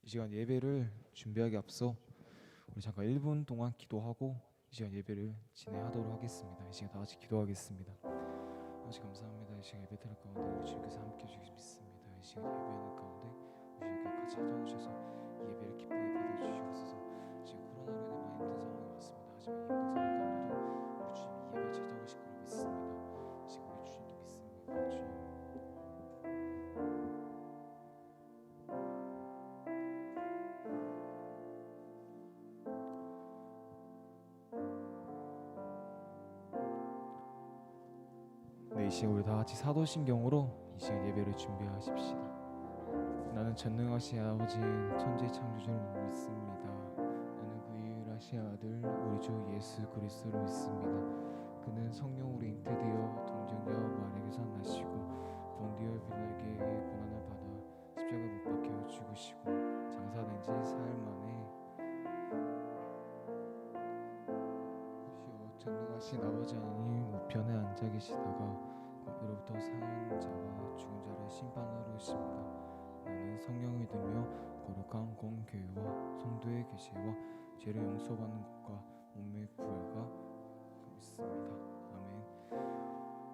이 시간 예배를 준비하기 앞서 우리 잠깐 1분 동안 기도하고 이 시간 예배를 진행하도록 하겠습니다. 이 시간 다 같이 기도하겠습니다. 아버지 감사합니다. 이 시간 예배 드릴 가운데 우리 주님께서 함께 해주시기 믿습니다. 이 시간 예배하는 가운데 우리 주님께서 같이 찾아오셔서 이 예배를 기쁘게 받아주시옵소서. 지금 코로나로 인해 많이 힘든 상황이 왔습니다. 하지만 이 힘든 상황 가운데도 우리 주님이 예배에 찾아오실 거라 믿습니다. 지금 우리 주님께 믿습니다. 주님 이 시간 우리 다 같이 사도신경으로 이 시간 예배를 준비하십시다. 나는 전능하신 아버지 천지 창조주를 믿습니다. 나는 그 유일하신 아들 우리 주 예수 그리스도를 믿습니다. 그는 성령으로 잉태되어 동정녀 마리아에게서 나시고 본디오 빌라에게 고난을 받아 십자가에 못 박혀 죽으시고 장사된 지 사흘 만에 전능하신 아버지 하나님 우편에 앉아 계시다가 이로부터 사는 자와 죽은 자를 심판하러 오십니다. 나는 성령을 믿으며 거룩한 공교회와 성도의 계시와 죄를 용서받는 것과 몸의 부활과 믿습니다. 아멘.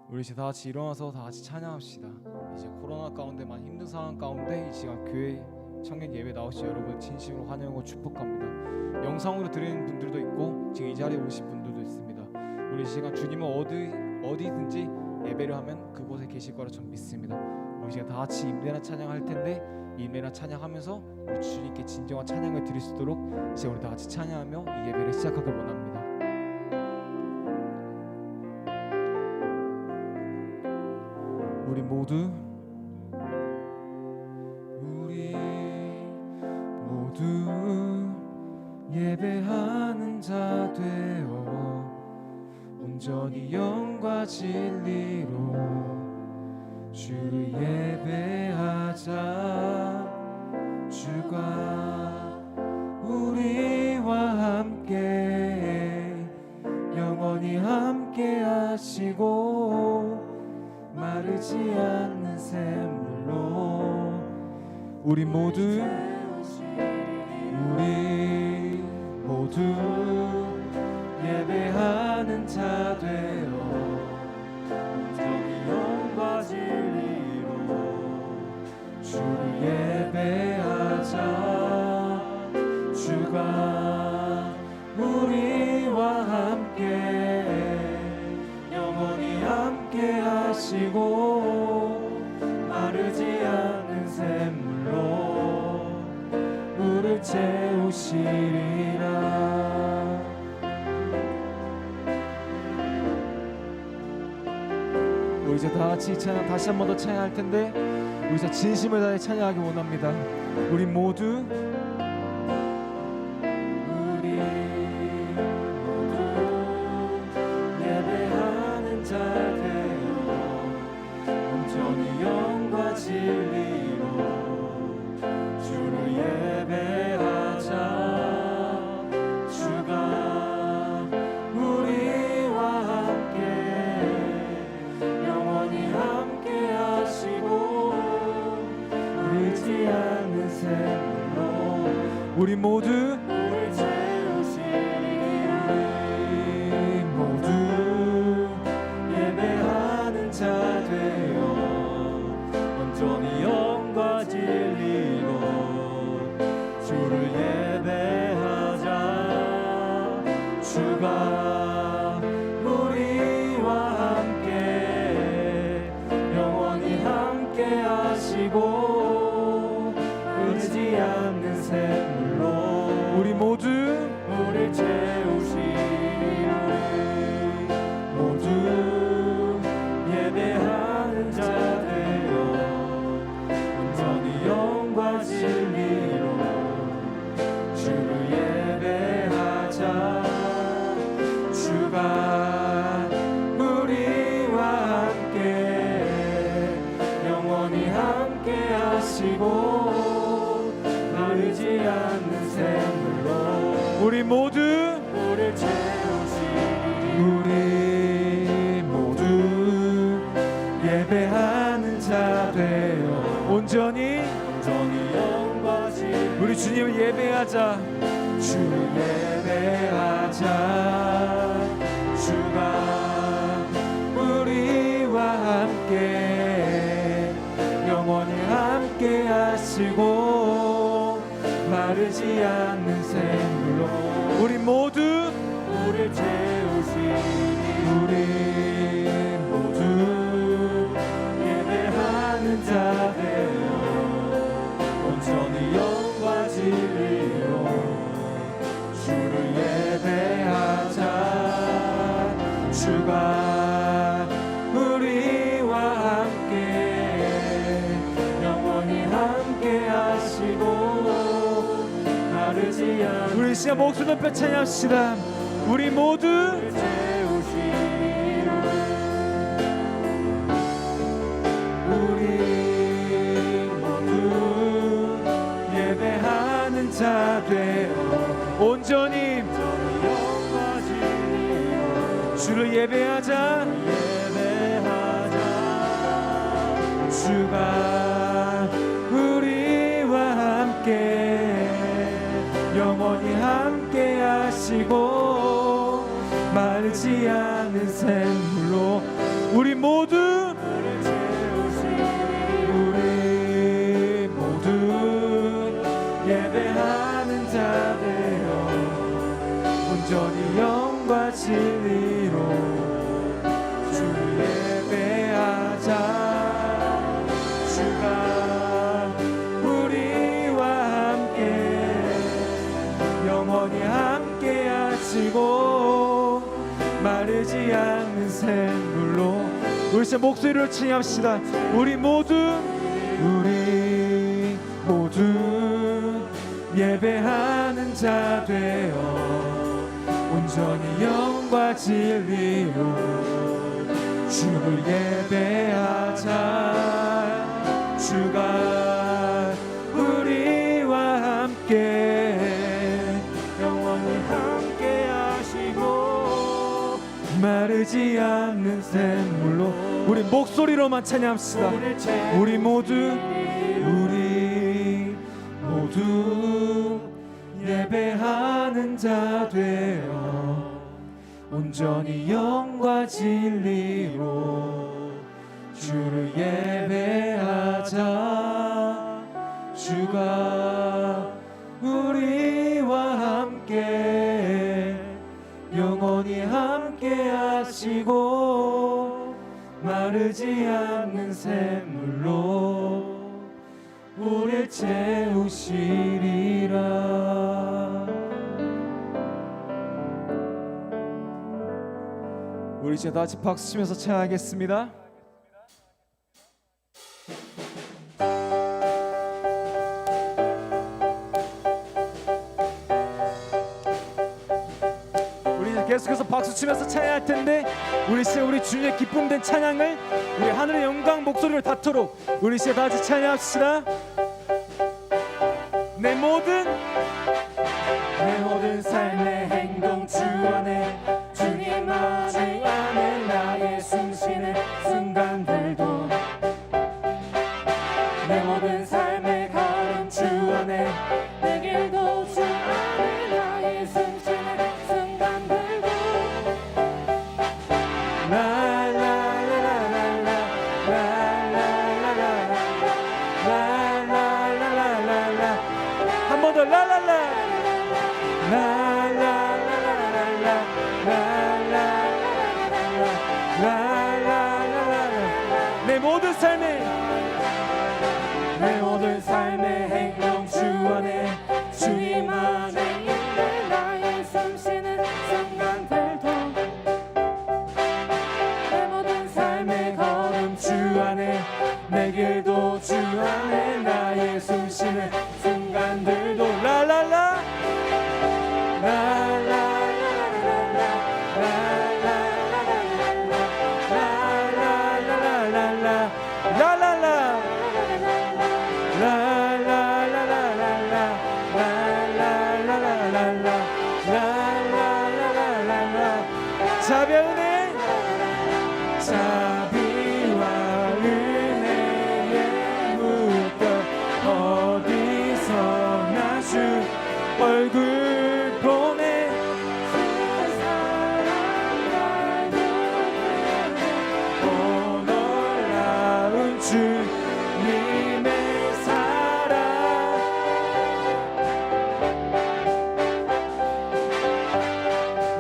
우리 이제 다 같이 일어나서 다 같이 찬양합시다. 이제 코로나 가운데 많이 힘든 상황 가운데 이 시간 교회 청년 예배 나오신 여러분 진심으로 환영하고 축복합니다. 영상으로 드리는 분들도 있고 지금 이 자리에 오신 분들도 있습니다. 우리 이 시간 주님은 어디든지 예배를 하면 그곳에 계실 거라 전 믿습니다. 우리 시간 다 같이 임내나 찬양할 텐데 임내나 찬양하면서 우리 주님께 진정한 찬양을 드릴 수 있도록 이제 우리 다 같이 찬양하며 이 예배를 시작하길 원합니다. 우리 모두 예배하는 자 되어 온전히 영과 진리로 주를 예배하자. 주가 우리와 함께 영원히 함께 하시고 마르지 않는 샘물로 우리 모두 예배하는 자 되어 온전히 영과 진리로 주를 예배하자. 주가 우리와 함께 영원히 함께 하시고 마르지 않는 샘물로 물을 채우시리라. 우리 이제 다 같이 찬양 다시 한 번 더 찬양할 텐데 우리 이제 진심을 다해 찬양하기 원합니다. 우리 모두 예배하는 자 되어 온전히 영과 진리로 주를 예배하자. 주가 우리와 함께 영원히 함께 하시고 울지 않는 샘물로 우리 모두 물을 채우시리라. 우리 모두 예배하는 자 되어 온전히 영과 진리로 주를 예배하자. 주가 우리와 함께 영원히 함께 하시고 흐르지 않는 샘물로 우리 모두 물을 채우시리라. 모두 예배하는 자 되어 온전히 영과 진리로 주를 예배하자. 우리 주님을 예배하자. 주를 예배하자. 주가 우리와 함께 영원히 함께 하시고 마르지 않는 샘물로 우리 모두 우리를 채우시니 우리 모두 예배하는 자 되어 온전히 영과 진리로 주를 예배하자. 주가 우리와 함께 영원히 함께 하시고 마르지 않는 우리 시간 목소리 높여 찬양합시다. 우리 모두 채우시리라. 우리 모두 예배하는 자 되어 온전히 영과 진리로 주를 예배하자. 예배하자. 주가 우리와 함께 영원히 함께 하시고 마르지 않는 샘물로 우리 모두 우리를 채우시니 우리 모두 예배하는 자 되어 온전히 영과 진리로 주를 예배하자. 주가 우리와 함께 영원히 함께 하시고 마르지 않는 샘물로 우리 시간 목소리로 찬양합시다. 우리 모두 예배하는 자 되어 온전히 영과 진리로 주를 예배하자. 주가 우리와 함께 영원히 함께 하시고 마르지 않는 샘물로 우리 목소리로만 찬양합시다. 우리 모두 예배하는 자 되어 온전히 영과 진리로 주를 예배하자. 주가 우리와 함께 영원히 함께 하시고 마르지 않는 샘물로 우리를 채우시리라. 우리 이제 다 같이 박수 치면서 찬양하겠습니다. 우리 이제 계속해서 박수 치면서 찬양할 텐데 우리 이제 우리 주님의 기쁨된 찬양을 우리 하늘의 영광 목소리를 닿도록 우리 이제 다 같이 찬양합시다. 내 모든 삶의 행동 주 안에 주님 안에 나의 숨쉬는 순간들도 내 모든 삶의 걸음 주 안에 내 길도 주 안에 나의 숨쉬는 순간들도 한 번 더 라라라 내 모든 삶의 행동 주 안에 주님 안에 있는 나의 숨쉬는 순간들도 내 모든 삶의 걸음 주 안에 내 길도 주 안에 나의 숨쉬는 순간들도 라라라 자비와 은혜의 물결 어디서나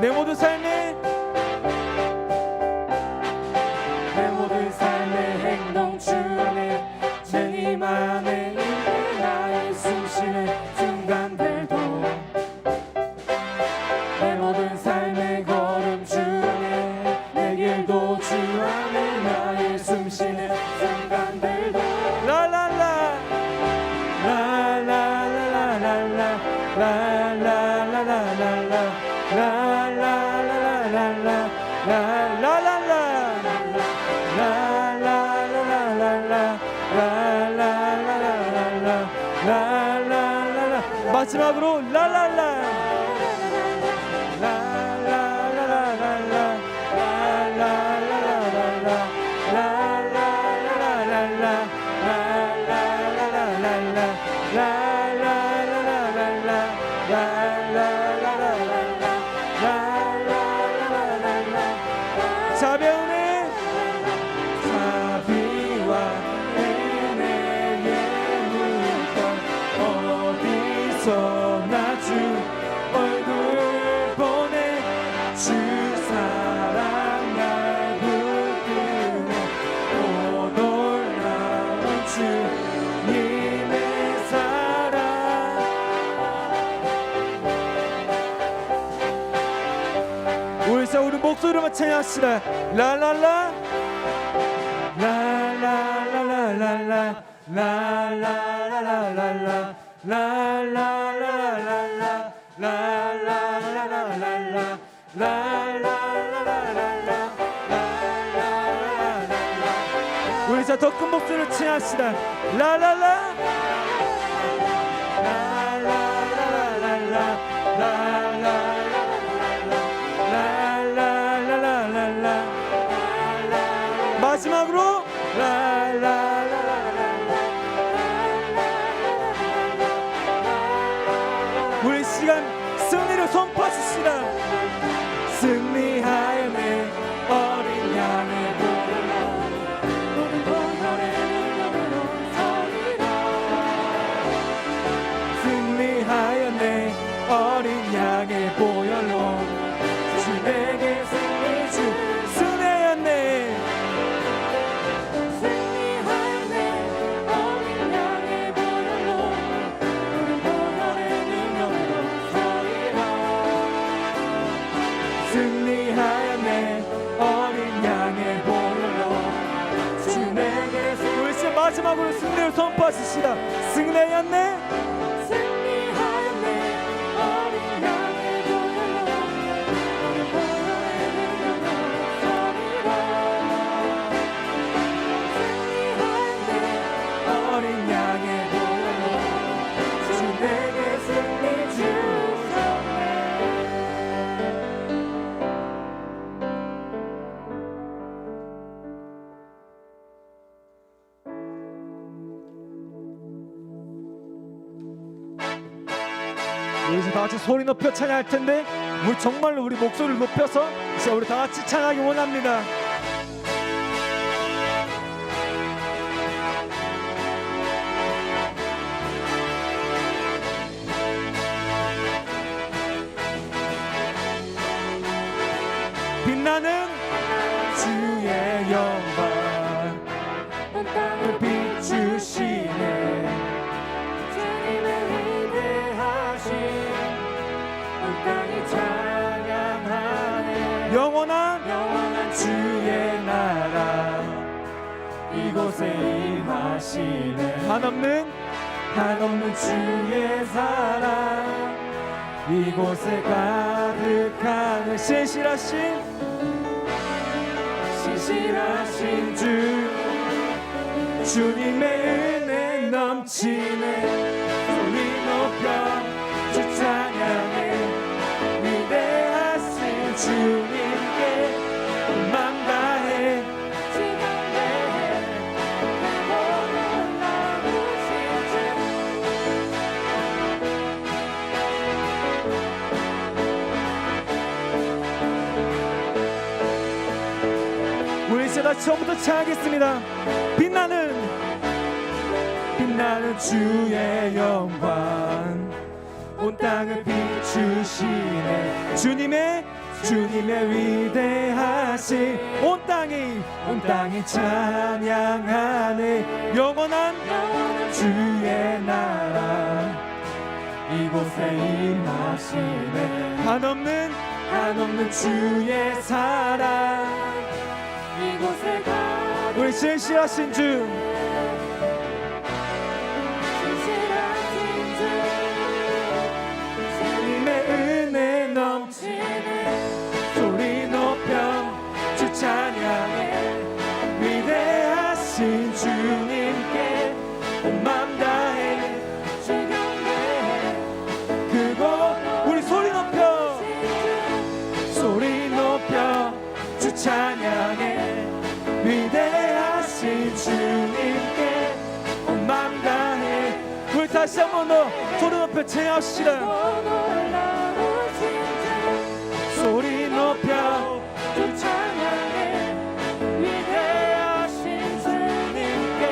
내 모든 삶의 행동 주 안에 내 힘 안에 있네 나의 숨쉬는 순간들도 내 모든 삶의 걸음 주 안에 내 길도 주 안에 나의 숨쉬는 순간들도 라라라 라라라라라라 라라라라라라 라라라라라라 라라라라라 마지막으로 라라라 라라라라라라 라라라라라라 라라라라라라 자비와 은혜의 물건 어디서 나주 얼굴 보내 주 사랑 날 붙드네 오 놀라운 주님의 사랑 우리 목소리로만 찬양합시다. 라라라 라라라라라라 라라라라라라 라라라라라라 라라라라라라 라라라라라라 우리 자 더 큰 목소리로 찬양합시다. 라라라 라라라라라라 라라라라라라 마지막으로 우리 시간 승리를 선포하시다. 승리하였네 어린 양의 보혈로 모든 보혈의 능력으로 서리라 승리하였네 어린 양의 보혈로 주 내게 승리 주 승리하였네 승리하였네 어린 양의 보혈로 주 내게 우리 진짜 마지막으로 승리를 선포하시다. 승리하였네 승리하였네 어린 양의 보혈로 우리 보혈의 능력으로 서리라 승리하였네 어린 양의 보혈로 주 내게 승리 주셨네. 이제 다 같이 소리 높여 찬양할 텐데 우리 정말로 우리 목소리를 높여서 이제 우리 다 같이 찬양하기 원합니다. 빛나는 주의 영광 온 땅을 비추시네 주님의 위대하신 온 땅이 찬양하네 영원한 주의 나라 이곳에 임하시네 한없는 주의 사랑 이곳에 가득하네 신실하신 주 주님의 은혜 넘치네 소리 높여 주 찬양해 위대하신 주님께 맘 다해 시간 내에 모든 나누신 주 우리 이제 다시 처음부터 찬양하겠습니다. 빛나는 주의 영광 온 땅을 비추시네 주님의 주님의 위대하신 온 땅이 찬양하네. 영원한 주의 나라 이곳에 임하시네. 한없는 주의 사랑 이곳에 우리 진실하신 주 주님의 은혜 넘치네. 소리 높여 주 찬양해. 위대하신 주님께 온 맘 다해 주 경배해. 그곳 우리 소리 높여 주 찬양해. 위대하신 주님께 온 맘 다해. 우리 다시 한 번 더 소리 높여 찬양합시다. 소리 높여 주 찬양해. 위대하신 주님께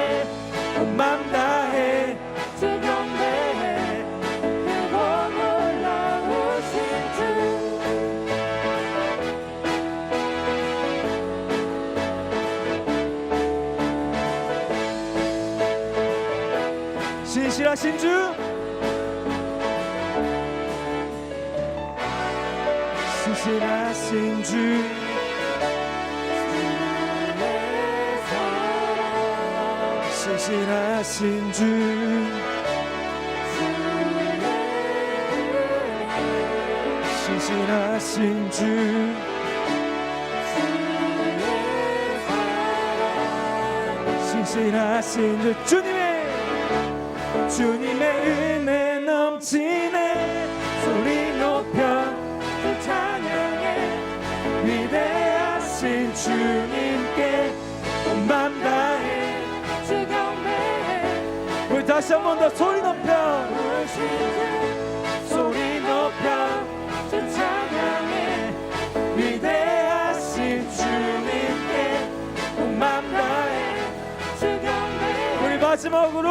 온 맘 다해 주 경배해. 그곳 놀라우신 주 신실하신 주 신실하신 주 신실하신 주 신실하신 주 신실하신 주 주님의 은혜 넘치네. 소리 높여 주 찬양해. 위대하신 주님께 온 맘 다해 주 경배해. 우리 다시 한 번 더 소리 높여 주 찬양해. 위대하신 주님께 온 맘 다해 주 경배해. 우리 마지막으로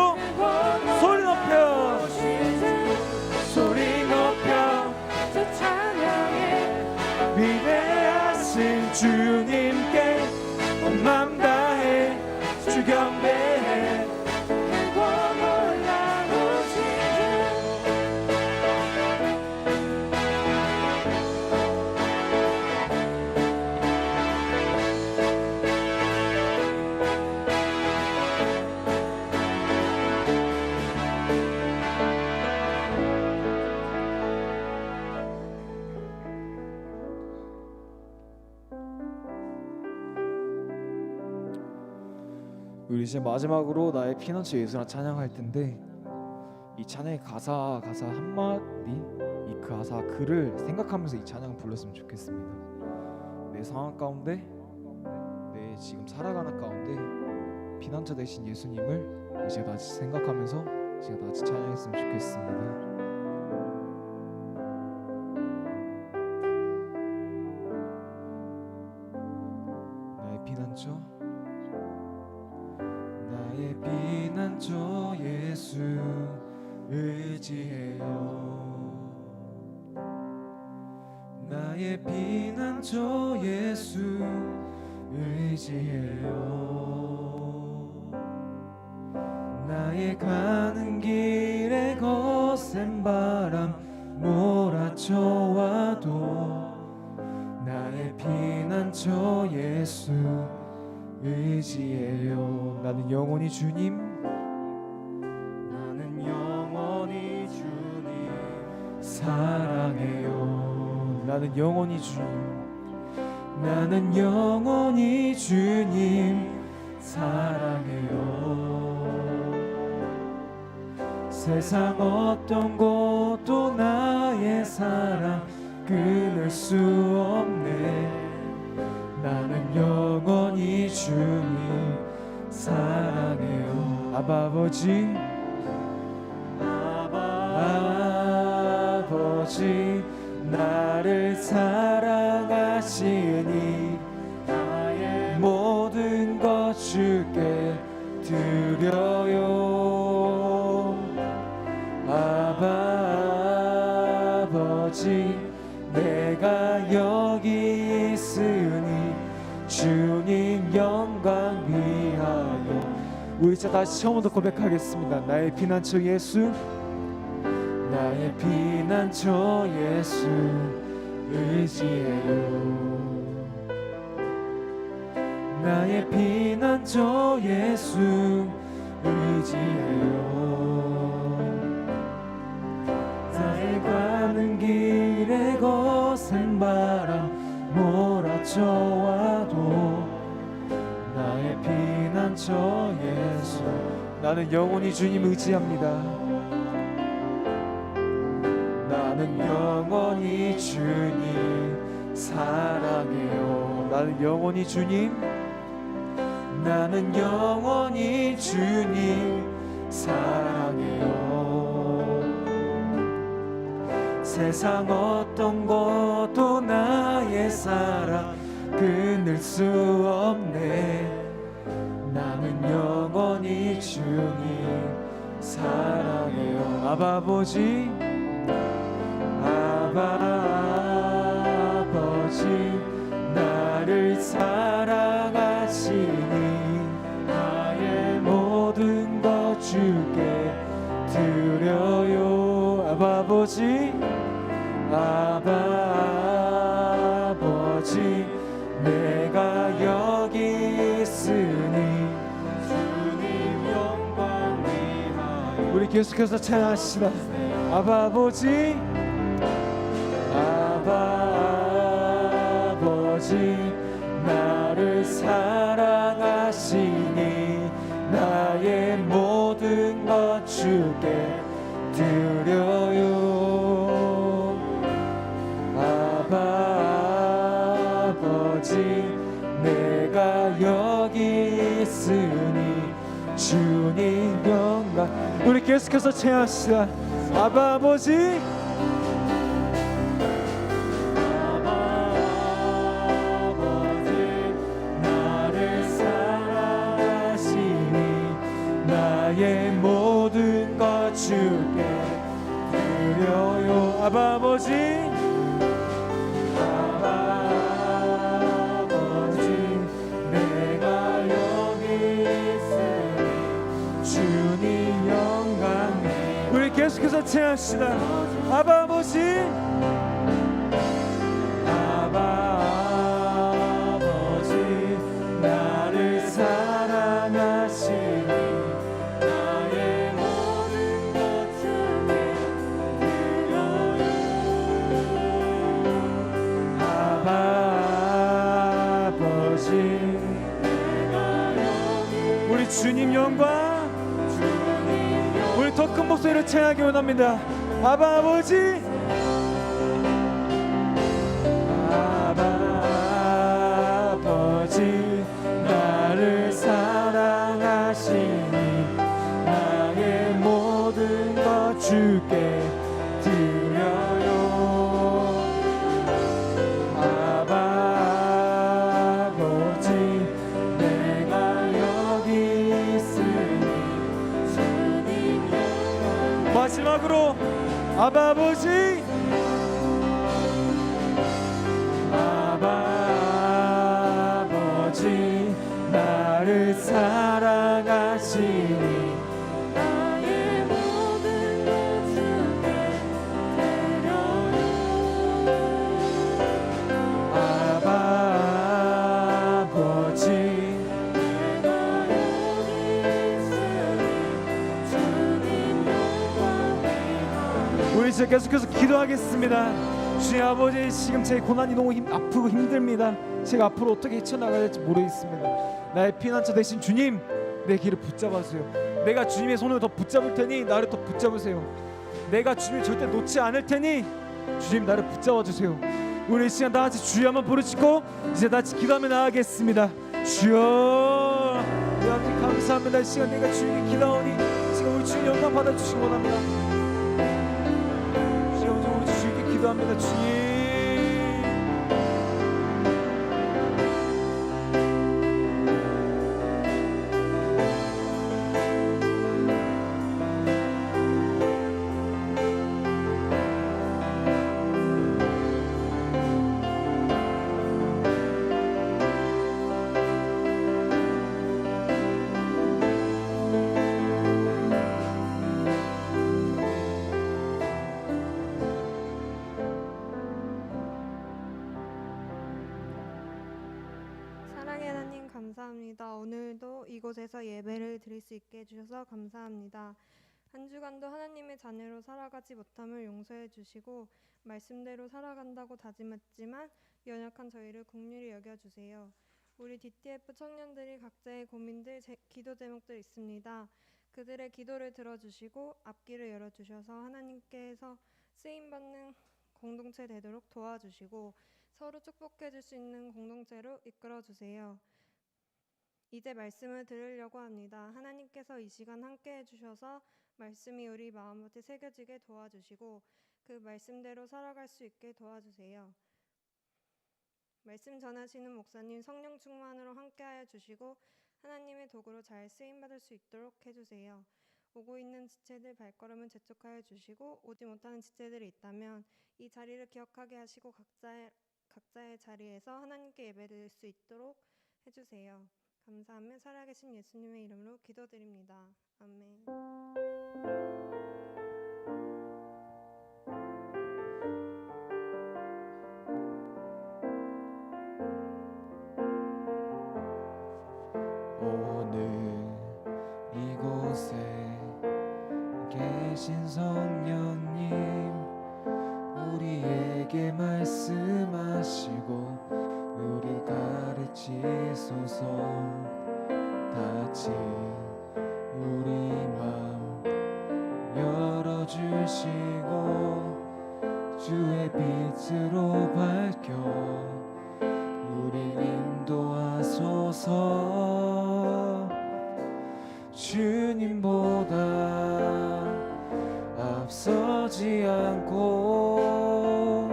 소리 높여 주 찬양해. 위대하신 주님께 온 맘 다해 주 경배해. 크고 놀라우신 우리 이제 마지막으로 나의 피난처 예수라 찬양할 텐데, 이 찬양의 가사 한마디, 이 가사 글을 생각하면서 이 찬양을 불렀으면 좋겠습니다. 내 상황 가운데, 내 지금 살아가는 가운데 피난처 되신 예수님을 이제 다시 생각하면서 제가 다시 찬양했으면 좋겠습니다. 나의 피난처 예수 의지해요. 나의 피난처 예수 의지해요. 나의 가는 길에 거센 바람 몰아쳐와도 나의 피난처 예수 의지해요. 나는 영원히 주님 사랑해요. 나는 영원히 주님 사랑해요. 세상 어떤 곳도 나의 사랑 끊을 수 없네. 나는 영원히 주님 사랑해요. 아버지 나를 사랑하시니 나의 모든 것 주께 드려요. 아버지 내가 여기 여기 있으니 주님 영광 위하여. 우리 이제 다시 처음부터 고백하겠습니다. 나의 피난처 예수, 나의 피난처 예수 의지해요. 나의 피난처 예수 의지해요. 나의 가는 길에 거센 바람 몰아쳐와도 나의 피난처 예수. 나는 영원히 주님 의지합니다. 나는 영원히 주님 사랑해요. 나는 영원히 주님, 나는 영원히 주님 사랑해요. 세상 어떤 것도 나의 사랑 끊을 수 없네. 나는 영원히 주님 사랑해요. 아바 아버지, 아바 아버지, 나를 사랑하시니 나의 모든 것 주께 드려요. 아바 아버지, 아바 아버지, 내가 여기 있으니 주님 영광 위하여. 우리 계속해서 찬양하시다. 아바 아버지, 아바 아버지, 나를 사랑하시니 나의 모든 것 주께 드려요. 아바 아버지, 내가 여기 있으니 주님 영광. 우리 계속해서 찬양합시다. 아바 아버지, 나의 모든 것 주께 드려요. 아바 아버지, 아바 아버지, 내가 여기 있으니 주님 영광에. 우리 계속해서 찬양합시다. 아바 아버지, 아바 아버지, 나를 사랑하시니 우리 주님 영광, 우리 더 큰 목소리로 찬양하기 원합니다. 아바 아버지, 아바 아버지, 나를 사랑하시니 나의 모든 것 주께 드려요. 아바 아버지, 내가 여기 있으니 주님 영광. 마지막으로 아바 아버지, 아바 아버지, 나를 사랑하시니 나의 모든 것 주께 드려요. 아바 아버지, 내가 여기 있으니 주님 영광. 우리 이제 계속해서 기도하겠습니다. 주님 아버지, 지금 제 고난이 너무 아프고 힘듭니다. 제가 앞으로 어떻게 헤쳐나가야 될지 모르겠습니다. 나의 피난처 되신 주님, 내 길을 붙잡아주세요. 내가 주님의 손을 더 붙잡을 테니 나를 더 붙잡으세요. 내가 주님을 절대 놓지 않을 테니 주님 나를 붙잡아 주세요. 우리 이 시간 다 같이 주여 한번 부르시고 이제 다 같이 기도하며 나아가겠습니다. 주여, 여러분 감사합니다. 이 시간 내가 주님께 기도하오니 지금 우리 주님 영광 받아주시기 원합니다. 주여, 우리 주님께 기도합니다. 주님, 사랑의 하나님 감사합니다. 오늘도 이곳에서 예배를 드릴 수 있게 해주셔서 감사합니다. 한 주간도 하나님의 자녀로 살아가지 못함을 용서해 주시고 말씀대로 살아간다고 다짐했지만 연약한 저희를 긍휼히 여겨주세요. 우리 DTF 청년들이 각자의 고민들, 기도 제목들 있습니다. 그들의 기도를 들어주시고 앞길을 열어주셔서 하나님께서 쓰임받는 공동체 되도록 도와주시고 서로 축복해 줄 수 있는 공동체로 이끌어 주세요. 이제 말씀을 들으려고 합니다. 하나님께서 이 시간 함께 해주셔서 말씀이 우리 마음못에 새겨지게 도와주시고 그 말씀대로 살아갈 수 있게 도와주세요. 말씀 전하시는 목사님 성령 충만으로 함께하여 주시고 하나님의 도구로 잘 쓰임받을 수 있도록 해주세요. 오고 있는 지체들 발걸음을 재촉하여 주시고 오지 못하는 지체들이 있다면 이 자리를 기억하게 하시고 각자의 자리에서 하나님께 예배드릴 수 있도록 해주세요. 감사하며 살아계신 예수님의 이름으로 기도드립니다. 아멘. 오늘 이곳에 계신 성령님 우리에게 말씀하시고 우리 가르치소서. 같이 우리 마음 열어주시고 주의 빛으로 밝혀 우리 인도하소서. 주님보다 앞서지 않고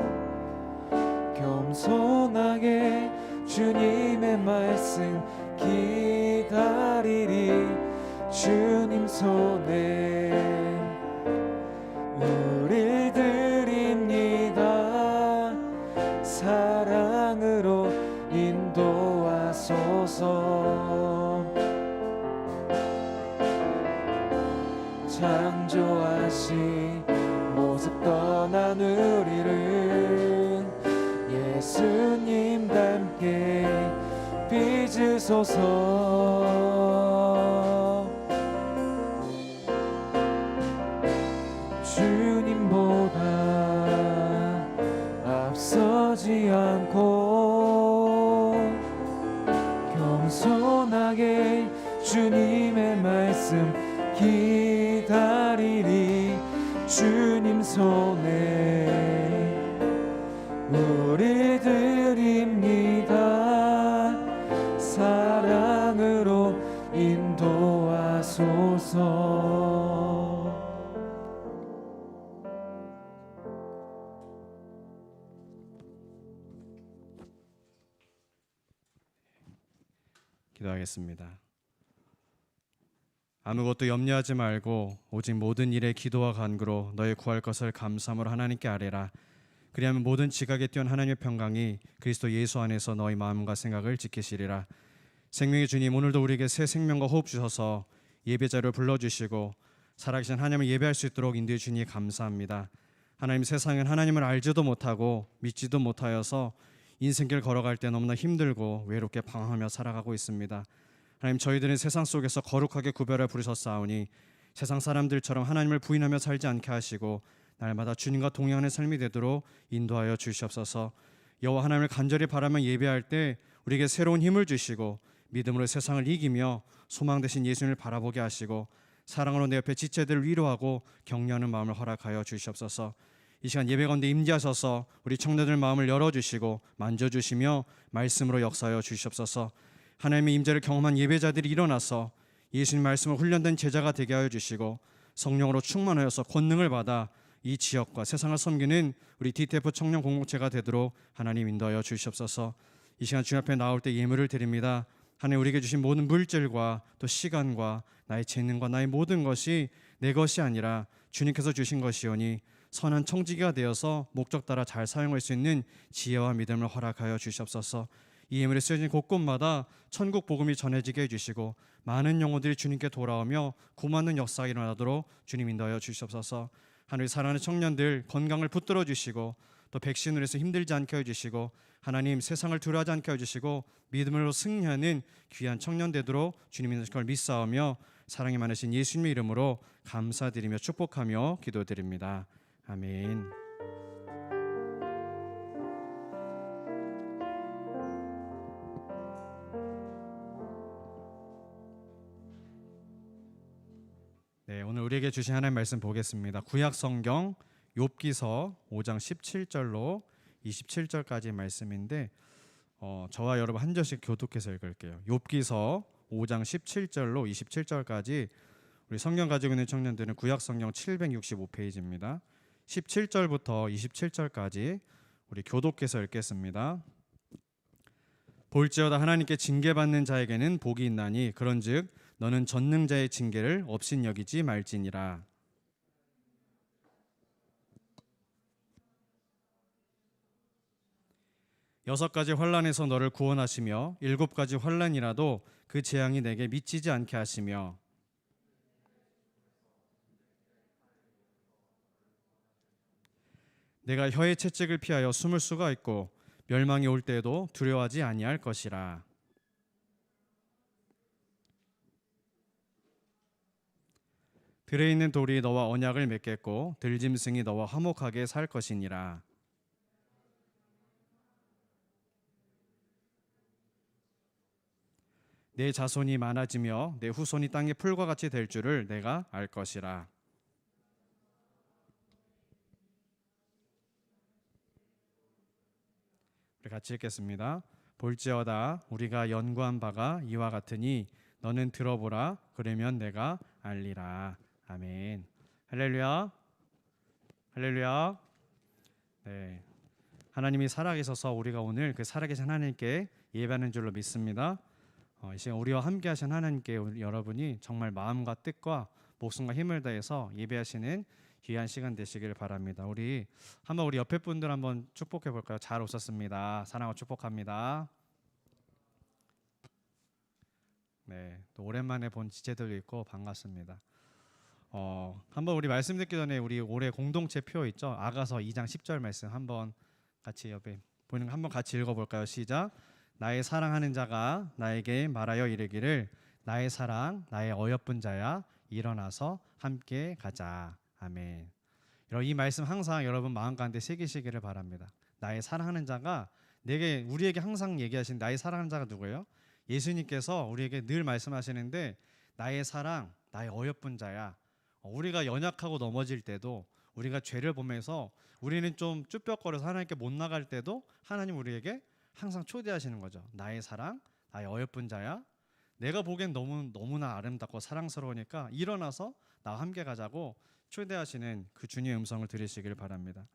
겸손하게 주님의 말씀 기다리리. 주님 손에 우릴 드립니다. 사랑으로 인도하소서. 창조하신 모습 떠난 우리를 예수님 닮게 빚으소서. 주님보다 앞서지 않고 겸손하게 주님의 말씀 기다리리. 주님 손에 우리 드립니다. 사랑으로 인도하소서. 기도하겠습니다. 아무것도 염려하지 말고 오직 모든 일에 기도와 간구로 너의 구할 것을 감사함으로 하나님께 아뢰라. 그리하면 모든 지각에 뛰어난 하나님의 평강이 그리스도 예수 안에서 너희 마음과 생각을 지키시리라. 생명의 주님, 오늘도 우리에게 새 생명과 호흡 주셔서 예배자를 불러주시고 살아계신 하나님을 예배할 수 있도록 인도해 주니 감사합니다. 하나님, 세상은 하나님을 알지도 못하고 믿지도 못하여서 인생길 걸어갈 때 너무나 힘들고 외롭게 방황하며 살아가고 있습니다. 하나님, 저희들은 세상 속에서 거룩하게 구별해 부르셨사오니 세상 사람들처럼 하나님을 부인하며 살지 않게 하시고 날마다 주님과 동행하는 삶이 되도록 인도하여 주시옵소서. 여호와 하나님을 간절히 바라며 예배할 때 우리에게 새로운 힘을 주시고 믿음으로 세상을 이기며 소망 되신 예수님을 바라보게 하시고 사랑으로 내 옆에 지체들을 위로하고 격려하는 마음을 허락하여 주시옵소서. 이 시간 예배 가운데 임재하셔서 우리 청년들 마음을 열어주시고 만져주시며 말씀으로 역사하여 주시옵소서. 하나님의 임재를 경험한 예배자들이 일어나서 예수님 말씀을 훈련된 제자가 되게 하여 주시고 성령으로 충만하여서 권능을 받아 이 지역과 세상을 섬기는 우리 DTF 청년 공동체가 되도록 하나님 인도하여 주시옵소서. 이 시간 주님 앞에 나올 때 예물을 드립니다. 하나님, 우리에게 주신 모든 물질과 또 시간과 나의 재능과 나의 모든 것이 내 것이 아니라 주님께서 주신 것이오니 선한 청지기가 되어서 목적 따라 잘 사용할 수 있는 지혜와 믿음을 허락하여 주시옵소서. 이 예물에 쓰여진 곳곳마다 천국 복음이 전해지게 해주시고 많은 영혼들이 주님께 돌아오며 구원받는 역사가 일어나도록 주님 인도하여 주시옵소서. 하늘 사랑하는 청년들 건강을 붙들어 주시고 또 백신으로 해서 힘들지 않게 해주시고 하나님 세상을 두려워하지 않게 해주시고 믿음으로 승리하는 귀한 청년 되도록 주님의 걸 믿사오며 사랑이 많으신 예수님의 이름으로 감사드리며 축복하며 기도드립니다. 아멘. 네, 오늘 우리에게 주신 하나님의 말씀 보겠습니다. 구약 성경 욥기서 5장 17절로 27절까지 말씀인데 저와 여러분 한 절씩 교독해서 읽을게요. 욥기서 5장 17절로 27절까지 우리 성경 가지고 있는 청년들은 구약 성경 765페이지입니다. 17절부터 27절까지 우리 교독해서 읽겠습니다. 볼지어다 하나님께 징계받는 자에게는 복이 있나니 그런즉 너는 전능자의 징계를 업신여기지 말지니라. 여섯 가지 환난에서 너를 구원하시며 일곱 가지 환난이라도 그 재앙이 내게 미치지 않게 하시며 내가 혀의 채찍을 피하여 숨을 수가 있고 멸망이 올 때에도 두려워하지 아니할 것이라. 들에 있는 돌이 너와 언약을 맺겠고 들짐승이 너와 화목하게 살 것이니라. 내 자손이 많아지며 내 후손이 땅의 풀과 같이 될 줄을 내가 알 것이라. 우리 같이 읽겠습니다. 볼지어다 우리가 연구한 바가 이와 같으니 너는 들어보라. 그러면 내가 알리라. 아멘. 할렐루야. 할렐루야. 네, 하나님이 살아계셔서 우리가 오늘 그 살아계신 하나님께 예배하는 줄로 믿습니다. 이 시간 우리와 함께 하신 하나님께 여러분이 정말 마음과 뜻과 목숨과 힘을 다해서 예배하시는 귀한 시간 되시길 바랍니다. 우리 옆에 분들 한번 축복해 볼까요? 잘 오셨습니다. 사랑하고 축복합니다. 네, 또 오랜만에 본 지체들도 있고 반갑습니다. 한번 우리 말씀 듣기 전에 우리 올해 공동체 표 있죠? 아가서 2장 10절 말씀 한번 같이 옆에 보이는 거 한번 같이 읽어볼까요? 시작. 나의 사랑하는 자가 나에게 말하여 이르기를 나의 사랑 나의 어여쁜 자야 일어나서 함께 가자. 아멘. 이 말씀 항상 여러분 마음 가운데 새기시기를 바랍니다. 나의 사랑하는 자가 우리에게 항상 얘기하신 나의 사랑하는 자가 누구예요? 예수님께서 우리에게 늘 말씀하시는데 나의 사랑 나의 어여쁜 자야. 우리가 연약하고 넘어질 때도 우리가 죄를 보면서 우리는 좀 쭈뼛거려서 하나님께 못 나갈 때도 하나님 우리에게 항상 초대하시는 거죠. 나의 사랑, 나의 어여쁜 자야. 내가 보기엔 너무나 아름답고 사랑스러우니까 일어나서 나와 함께 가자고 초대하시는 그 주님의 음성을 들으시길 바랍니다.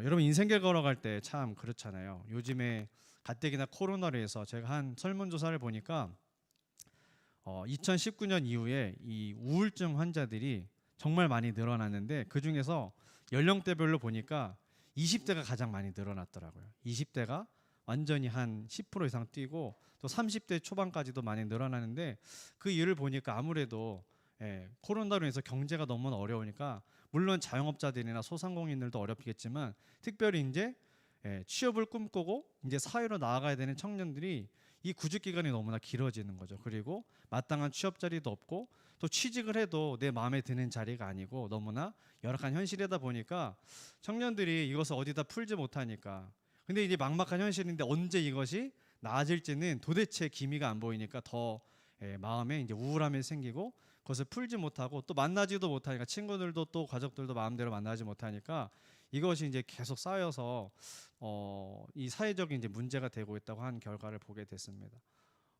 여러분 인생길 걸어갈 때 참 그렇잖아요. 요즘에 가뜩이나 코로나로 해서 제가 한 설문조사를 보니까 2019년 이후에 이 우울증 환자들이 정말 많이 늘어났는데 그 중에서 연령대별로 보니까 20대가 가장 많이 늘어났더라고요. 20대가 완전히 한 10% 이상 뛰고 또 30대 초반까지도 많이 늘어나는데 그 이유를 보니까 아무래도 코로나로 인해서 경제가 너무 어려우니까 물론 자영업자들이나 소상공인들도 어렵겠지만 특별히 이제 취업을 꿈꾸고 이제 사회로 나아가야 되는 청년들이 이 구직 기간이 너무나 길어지는 거죠. 그리고 마땅한 취업 자리도 없고 또 취직을 해도 내 마음에 드는 자리가 아니고 너무나 열악한 현실이다 보니까 청년들이 이것을 어디다 풀지 못하니까 근데 이제 막막한 현실인데 언제 이것이 나아질지는 도대체 기미가 안 보이니까 더 마음에 이제 우울함이 생기고 그것을 풀지 못하고 또 만나지도 못하니까 친구들도 또 가족들도 마음대로 만나지 못하니까 이것이 이제 계속 쌓여서 이 사회적인 이제 문제가 되고 있다고 한 결과를 보게 됐습니다.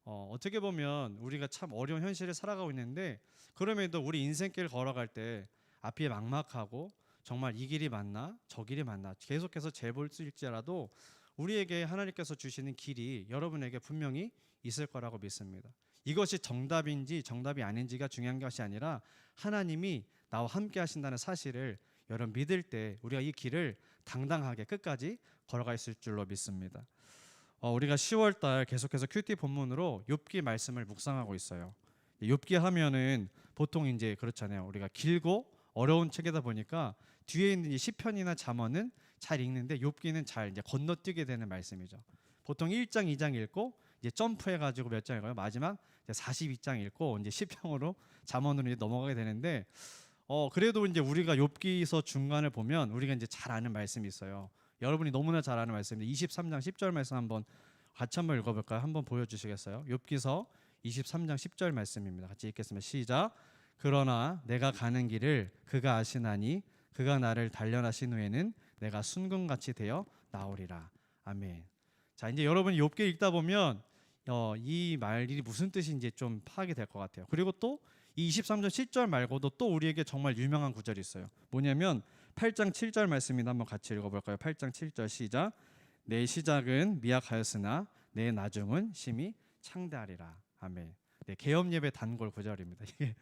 어떻게 보면 우리가 참 어려운 현실을 살아가고 있는데 그럼에도 우리 인생길 걸어갈 때 앞이 막막하고 정말 이 길이 맞나 저 길이 맞나 계속해서 재볼 수 있을지라도 우리에게 하나님께서 주시는 길이 여러분에게 분명히 있을 거라고 믿습니다. 이것이 정답인지 정답이 아닌지가 중요한 것이 아니라 하나님이 나와 함께 하신다는 사실을 여러분 믿을 때 우리가 이 길을 당당하게 끝까지 걸어가 있을 줄로 믿습니다. 우리가 10월달 계속해서 큐티 본문으로 욥기 말씀을 묵상하고 있어요. 욥기 하면은 보통 이제 그렇잖아요. 우리가 길고 어려운 책이다 보니까 뒤에 있는 이 시편이나 잠언은 잘 읽는데 욥기는 잘 이제 건너뛰게 되는 말씀이죠. 보통 1장, 2장 읽고 이제 점프해 가지고 몇 장 읽어요. 마지막 이제 42장 읽고 이제 시평으로 잠언으로 이제 넘어가게 되는데 그래도 이제 우리가 욥기서 중간을 보면 우리가 이제 잘 아는 말씀이 있어요. 여러분이 너무나 잘 아는 말씀인데 23장 10절 말씀 한번 같이 한번 읽어볼까요? 한번 보여주시겠어요? 욥기서 23장 10절 말씀입니다. 같이 읽겠습니다. 시작. 그러나 내가 가는 길을 그가 아시나니 그가 나를 단련하신 후에는 내가 순금같이 되어 나오리라. 아멘. 자, 이제 여러분이 욥기 읽다 보면 이 말이 무슨 뜻인지 좀 파악이 될 것 같아요. 그리고 또 이 23절 10절 말고도 또 우리에게 정말 유명한 구절이 있어요. 뭐냐면 8장 7절 말씀이나 한번 같이 읽어볼까요? 8장 7절 시작. 내 시작은 미약하였으나 내 나중은 심히 창대하리라. 아멘. 네, 개업 예배 단골 구절입니다. 이게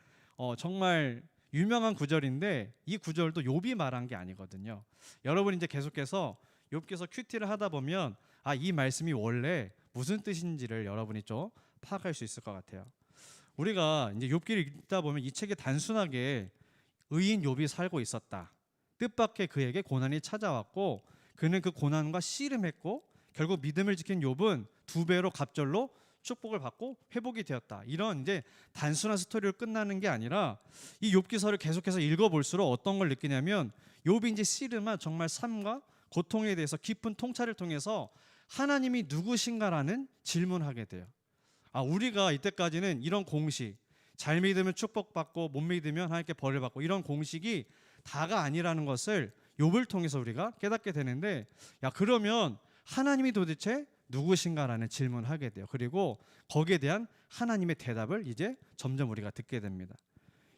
정말 유명한 구절인데 이 구절도 욥이 말한 게 아니거든요. 여러분 이제 계속해서 욥기서 큐티를 하다 보면 이 말씀이 원래 무슨 뜻인지를 여러분이 좀 파악할 수 있을 것 같아요. 우리가 이제 욥기를 읽다 보면 이 책에 단순하게 의인 욥이 살고 있었다. 뜻밖의 그에게 고난이 찾아왔고 그는 그 고난과 씨름했고 결국 믿음을 지킨 욥은 2배로 갑절로 축복을 받고 회복이 되었다. 이런 이제 단순한 스토리로 끝나는 게 아니라 이 욥기서를 계속해서 읽어볼수록 어떤 걸 느끼냐면 욥이 이제 씨름한 정말 삶과 고통에 대해서 깊은 통찰을 통해서 하나님이 누구신가라는 질문하게 돼요. 우리가 이때까지는 이런 공식, 잘 믿으면 축복받고 못 믿으면 하나님께 벌을 받고 이런 공식이 다가 아니라는 것을 욥을 통해서 우리가 깨닫게 되는데 그러면 하나님이 도대체 누구신가라는 질문을 하게 돼요. 그리고 거기에 대한 하나님의 대답을 이제 점점 우리가 듣게 됩니다.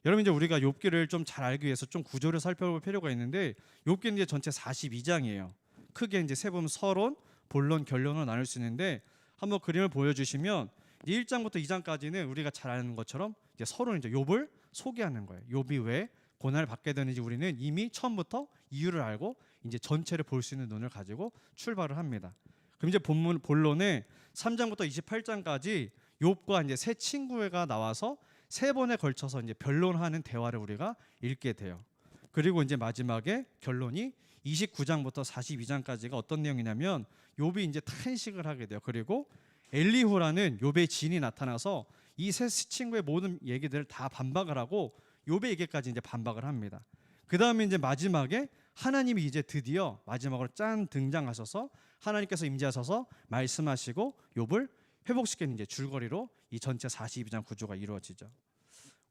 여러분 이제 우리가 욥기를 좀 잘 알기 위해서 좀 구조를 살펴볼 필요가 있는데 욥기는 이제 전체 42장이에요. 크게 이제 세분 서론, 본론, 결론으로 나눌 수 있는데 한번 그림을 보여주시면 1장부터 2장까지는 우리가 잘 아는 것처럼 이제 서론 이제 욥을 소개하는 거예요. 욥이 왜 고난을 받게 되는지 우리는 이미 처음부터 이유를 알고 이제 전체를 볼 수 있는 눈을 가지고 출발을 합니다. 그럼 이제 본론에 3장부터 28장까지 욥과 이제 세 친구가 나와서 3번에 걸쳐서 이제 변론하는 대화를 우리가 읽게 돼요. 그리고 이제 마지막에 결론이 29장부터 42장까지가 어떤 내용이냐면 욥이 이제 탄식을 하게 돼요. 그리고 엘리후라는 욥의 지인이 나타나서 이 세 친구의 모든 얘기들을 다 반박을 하고 욥의 얘기까지 이제 반박을 합니다. 그 다음에 이제 마지막에 하나님이 이제 드디어 마지막으로 짠 등장하셔서 하나님께서 임재하셔서 말씀하시고 욥을 회복시키는 이제 줄거리로 이 전체 42장 구조가 이루어지죠.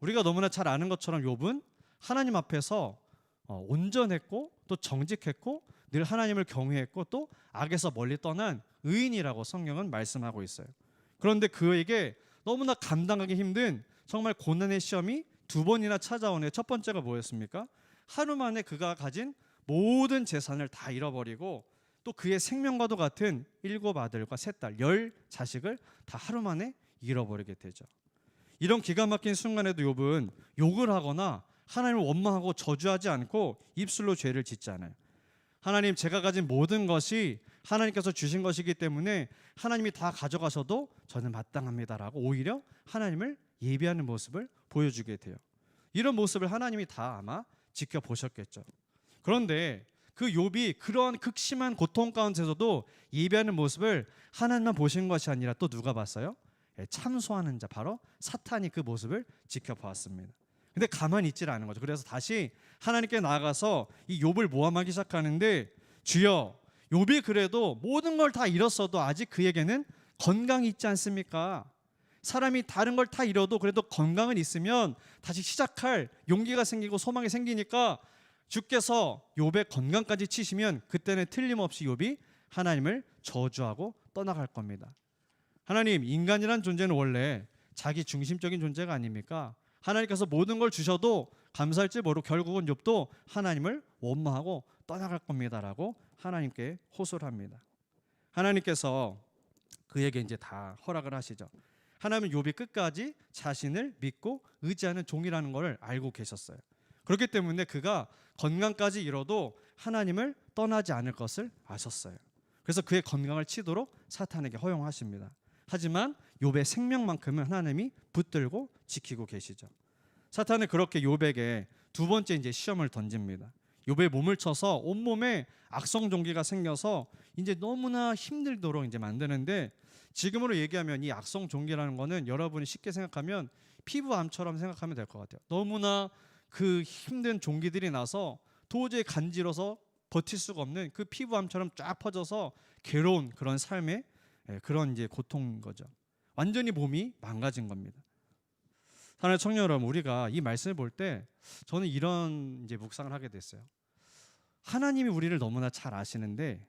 우리가 너무나 잘 아는 것처럼 욥은 하나님 앞에서 온전했고 또 정직했고 늘 하나님을 경외했고 또 악에서 멀리 떠난 의인이라고 성경은 말씀하고 있어요. 그런데 그에게 너무나 감당하기 힘든 정말 고난의 시험이 2번이나 찾아오네요. 첫 번째가 뭐였습니까? 하루 만에 그가 가진 모든 재산을 다 잃어버리고 또 그의 생명과도 같은 7 아들과 3딸 10 자식을 다 하루 만에 잃어버리게 되죠. 이런 기가 막힌 순간에도 욥은 욕을 하거나 하나님을 원망하고 저주하지 않고 입술로 죄를 짓지 않아요. 하나님, 제가 가진 모든 것이 하나님께서 주신 것이기 때문에 하나님이 다 가져가셔도 저는 마땅합니다라고 오히려 하나님을 예비하는 모습을 보여주게 돼요. 이런 모습을 하나님이 다 아마 지켜보셨겠죠. 그런데 그 욥이 그러한 극심한 고통 가운데서도 예배하는 모습을 하나님만 보신 것이 아니라 또 누가 봤어요? 참소하는 자, 바로 사탄이 그 모습을 지켜보았습니다. 근데 가만히 있질 않은 거죠. 그래서 다시 하나님께 나아가서 이 욥을 모함하기 시작하는데, 주여, 욥이 그래도 모든 걸 다 잃었어도 아직 그에게는 건강이 있지 않습니까? 사람이 다른 걸 다 잃어도 그래도 건강은 있으면 다시 시작할 용기가 생기고 소망이 생기니까 주께서 욥의 건강까지 치시면 그때는 틀림없이 욥이 하나님을 저주하고 떠나갈 겁니다. 하나님, 인간이란 존재는 원래 자기 중심적인 존재가 아닙니까? 하나님께서 모든 걸 주셔도 감사할지 모르고 결국은 욥도 하나님을 원망하고 떠나갈 겁니다라고 하나님께 호소를 합니다. 하나님께서 그에게 이제 다 허락을 하시죠. 하나님은 욥이 끝까지 자신을 믿고 의지하는 종이라는 걸 알고 계셨어요. 그렇기 때문에 그가 건강까지 잃어도 하나님을 떠나지 않을 것을 아셨어요. 그래서 그의 건강을 치도록 사탄에게 허용하십니다. 하지만 욥의 생명만큼은 하나님이 붙들고 지키고 계시죠. 사탄은 그렇게 욥에게 두 번째 이제 시험을 던집니다. 욥의 몸을 쳐서 온몸에 악성 종기가 생겨서 이제 너무나 힘들도록 이제 만드는데, 지금으로 얘기하면 이 악성 종기라는 거는 여러분이 쉽게 생각하면 피부암처럼 생각하면 될 것 같아요. 너무나 그 힘든 종기들이 나서 도저히 간지러서 버틸 수가 없는 그 피부암처럼 쫙 퍼져서 괴로운 그런 삶의 그런 이제 고통인 거죠. 완전히 몸이 망가진 겁니다. 사랑하는 청년 여러분, 우리가 이 말씀을 볼 때 저는 이런 이제 묵상을 하게 됐어요. 하나님이 우리를 너무나 잘 아시는데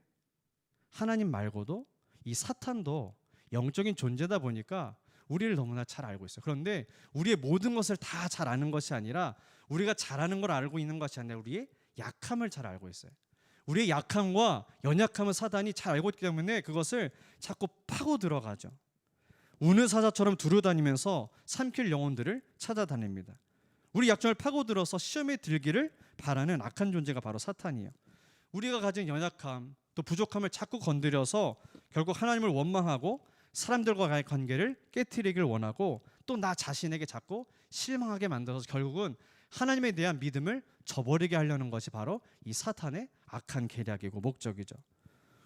하나님 말고도 이 사탄도 영적인 존재다 보니까 우리를 너무나 잘 알고 있어요. 그런데 우리의 모든 것을 다 잘 아는 것이 아니라, 우리가 잘하는 걸 알고 있는 것이 아니라 우리의 약함을 잘 알고 있어요. 우리의 약함과 연약함을 사단이 잘 알고 있기 때문에 그것을 자꾸 파고 들어가죠. 우는 사자처럼 두루다니면서 삼킬 영혼들을 찾아다닙니다. 우리 약점을 파고들어서 시험에 들기를 바라는 악한 존재가 바로 사탄이에요. 우리가 가진 연약함 또 부족함을 자꾸 건드려서 결국 하나님을 원망하고 사람들과의 관계를 깨트리길 원하고, 또 나 자신에게 자꾸 실망하게 만들어서 결국은 하나님에 대한 믿음을 저버리게 하려는 것이 바로 이 사탄의 악한 계략이고 목적이죠.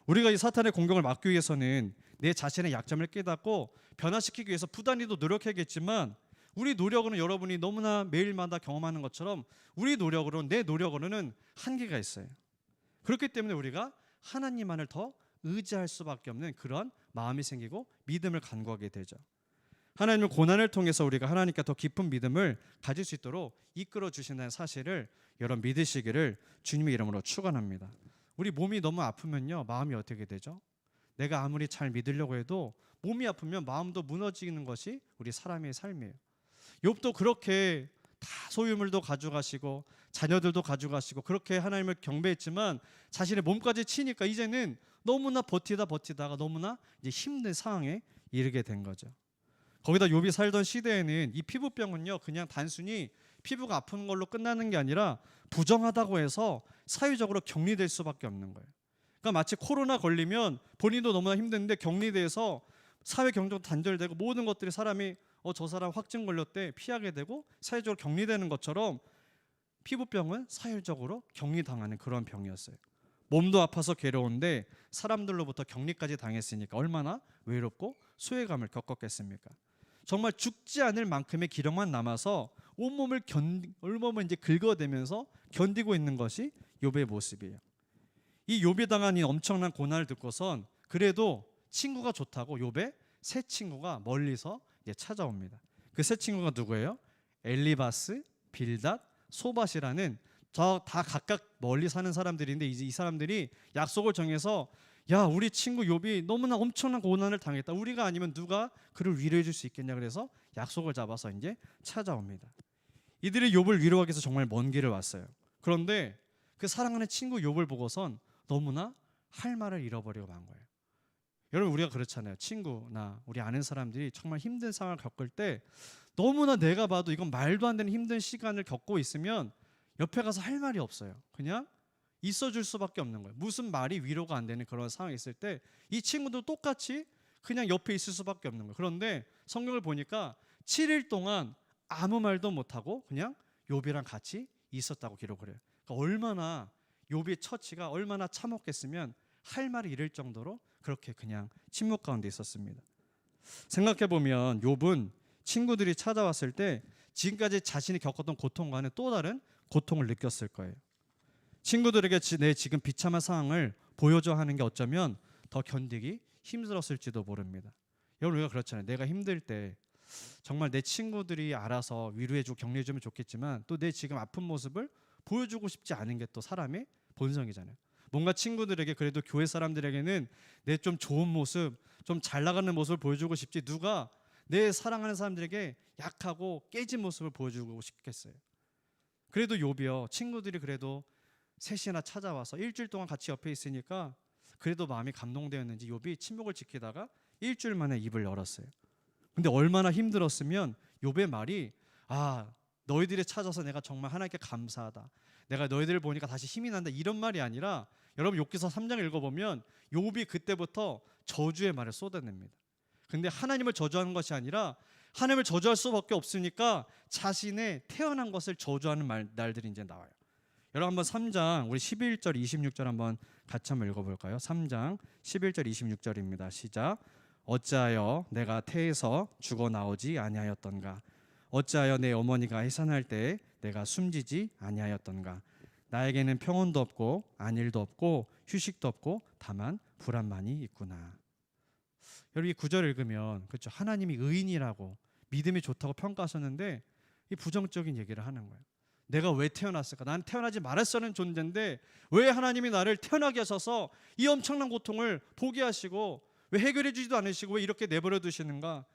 우리가 이 사탄의 공격을 막기 위해서는 내 자신의 약점을 깨닫고 변화시키기 위해서 부단히도 노력해야겠지만, 우리 노력으로는 여러분이 너무나 매일마다 경험하는 것처럼 우리 노력으로는, 내 노력으로는 한계가 있어요. 그렇기 때문에 우리가 하나님만을 더 의지할 수밖에 없는 그런 마음이 생기고 믿음을 간구하게 되죠. 하나님은 고난을 통해서 우리가 하나님께 더 깊은 믿음을 가질 수 있도록 이끌어 주신다는 사실을 여러분 믿으시기를 주님의 이름으로 축원합니다. 우리 몸이 너무 아프면요, 마음이 어떻게 되죠? 내가 아무리 잘 믿으려고 해도 몸이 아프면 마음도 무너지는 것이 우리 사람의 삶이에요. 욥도 그렇게 다 소유물도 가져가시고 자녀들도 가져가시고 그렇게 하나님을 경배했지만 자신의 몸까지 치니까 이제는 너무나 버티다가 너무나 이제 힘든 상황에 이르게 된 거죠. 거기다 욥이 살던 시대에는 이 피부병은요, 그냥 단순히 피부가 아픈 걸로 끝나는 게 아니라 부정하다고 해서 사회적으로 격리될 수밖에 없는 거예요. 그러니까 마치 코로나 걸리면 본인도 너무나 힘든데 격리돼서 사회 경제도 단절되고 모든 것들이 사람이 저 사람 확진 걸렸대 피하게 되고 사회적으로 격리되는 것처럼 피부병은 사회적으로 격리당하는 그런 병이었어요. 몸도 아파서 괴로운데 사람들로부터 격리까지 당했으니까 얼마나 외롭고 소외감을 겪었겠습니까? 정말 죽지 않을 만큼의 기력만 남아서 온몸을 온몸을 이제 긁어대면서 견디고 있는 것이 욥의 모습이에요. 이 욥이 당한 이 엄청난 고난을 듣고선 그래도 친구가 좋다고 욥의 세 친구가 멀리서 이제 찾아옵니다. 그 세 친구가 누구예요? 엘리바스, 빌닷, 소밧이라는 저 다 각각 멀리 사는 사람들인데, 이제 이 사람들이 약속을 정해서 야, 우리 친구 욥이 너무나 엄청난 고난을 당했다. 우리가 아니면 누가 그를 위로해 줄 수 있겠냐. 그래서 약속을 잡아서 이제 찾아옵니다. 이들이 욥을 위로하기 위해서 정말 먼 길을 왔어요. 그런데 그 사랑하는 친구 욥을 보고선 너무나 할 말을 잃어버리고 만 거예요. 여러분, 우리가 그렇잖아요. 친구나 우리 아는 사람들이 정말 힘든 상황을 겪을 때 너무나 내가 봐도 이건 말도 안 되는 힘든 시간을 겪고 있으면 옆에 가서 할 말이 없어요. 그냥 있어줄 수밖에 없는 거예요. 무슨 말이 위로가 안 되는 그런 상황이 있을 때 이 친구도 똑같이 그냥 옆에 있을 수밖에 없는 거예요. 그런데 성경을 보니까 7일 동안 아무 말도 못하고 그냥 욥이랑 같이 있었다고 기록을 해요. 그러니까 얼마나 욥의 처치가 얼마나 참혹했으면 할 말을 잃을 정도로 그렇게 그냥 침묵 가운데 있었습니다. 생각해보면 욥은 친구들이 찾아왔을 때 지금까지 자신이 겪었던 고통과는 또 다른 고통을 느꼈을 거예요. 친구들에게 내 지금 비참한 상황을 보여줘 하는 게 어쩌면 더 견디기 힘들었을지도 모릅니다. 여러분, 우리가 그렇잖아요. 내가 힘들 때 정말 내 친구들이 알아서 위로해주고 격려해주면 좋겠지만 또 내 지금 아픈 모습을 보여주고 싶지 않은 게 또 사람의 본성이잖아요. 뭔가 친구들에게, 그래도 교회 사람들에게는 내 좀 좋은 모습, 좀 잘 나가는 모습을 보여주고 싶지 누가 내 사랑하는 사람들에게 약하고 깨진 모습을 보여주고 싶겠어요. 그래도 욥이요, 친구들이 그래도 셋이나 찾아와서 일주일 동안 같이 옆에 있으니까 그래도 마음이 감동되었는지 욥이 침묵을 지키다가 일주일 만에 입을 열었어요. 근데 얼마나 힘들었으면 욥의 말이 너희들이 찾아서 내가 정말 하나님께 감사하다, 내가 너희들을 보니까 다시 힘이 난다, 이런 말이 아니라, 여러분 욥기서 3장 읽어보면 욥이 그때부터 저주의 말을 쏟아냅니다. 근데 하나님을 저주하는 것이 아니라 하나님을 저주할 수밖에 없으니까 자신의 태어난 것을 저주하는 날들이 이제 나와요. 여러분 한번 3장 우리 11절 26절 한번 같이 한번 읽어볼까요? 3장 11절 26절입니다. 시작. 어찌하여 내가 태에서 죽어 나오지 아니하였던가? 어찌하여 내 어머니가 해산할 때에 내가 숨지지 아니하였던가? 나에게는 평온도 없고 안일도 없고 휴식도 없고 다만 불안만이 있구나. 여러분 이 구절을 읽으면 그렇죠. 하나님이 의인이라고 믿음이 좋다고 평가하셨는데 이 부정적인 얘기를 하는 거예요. 내가 왜 태어났을까? 난 태어나지 말았어야 하는 존재인데 왜 하나님이 나를 태어나게 하셔서 이 엄청난 고통을 보게 하시고 왜 해결해 주지도 않으시고 왜 이렇게 내버려 두시는가?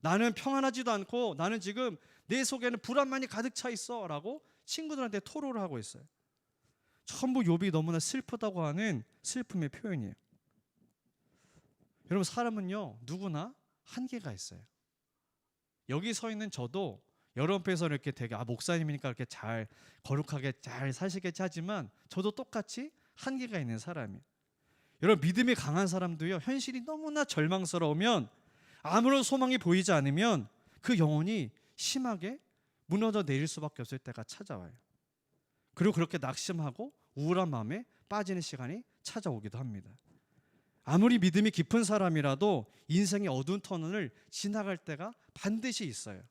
나는 평안하지도 않고 나는 지금 내 속에는 불안만이 가득 차 있어 라고 친구들한테 토로를 하고 있어요. 전부 욥이 너무나 슬프다고 하는 슬픔의 표현이에요. 여러분 사람은요 누구나 한계가 있어요. 여기 서 있는 저도 여러분 앞에서 이렇게 되게 목사님이니까 이렇게 잘 거룩하게 잘 사시겠지 하지만 저도 똑같이 한계가 있는 사람이에요. 여러분 믿음이 강한 사람도요 현실이 너무나 절망스러우면 아무런 소망이 보이지 않으면 그 영혼이 심하게 무너져 내릴 수밖에 없을 때가 찾아와요. 그리고 그렇게 낙심하고 우울한 마음에 빠지는 시간이 찾아오기도 합니다. 아무리 믿음이 깊은 사람이라도 인생의 어두운 터널을 지나갈 때가 반드시 있어요.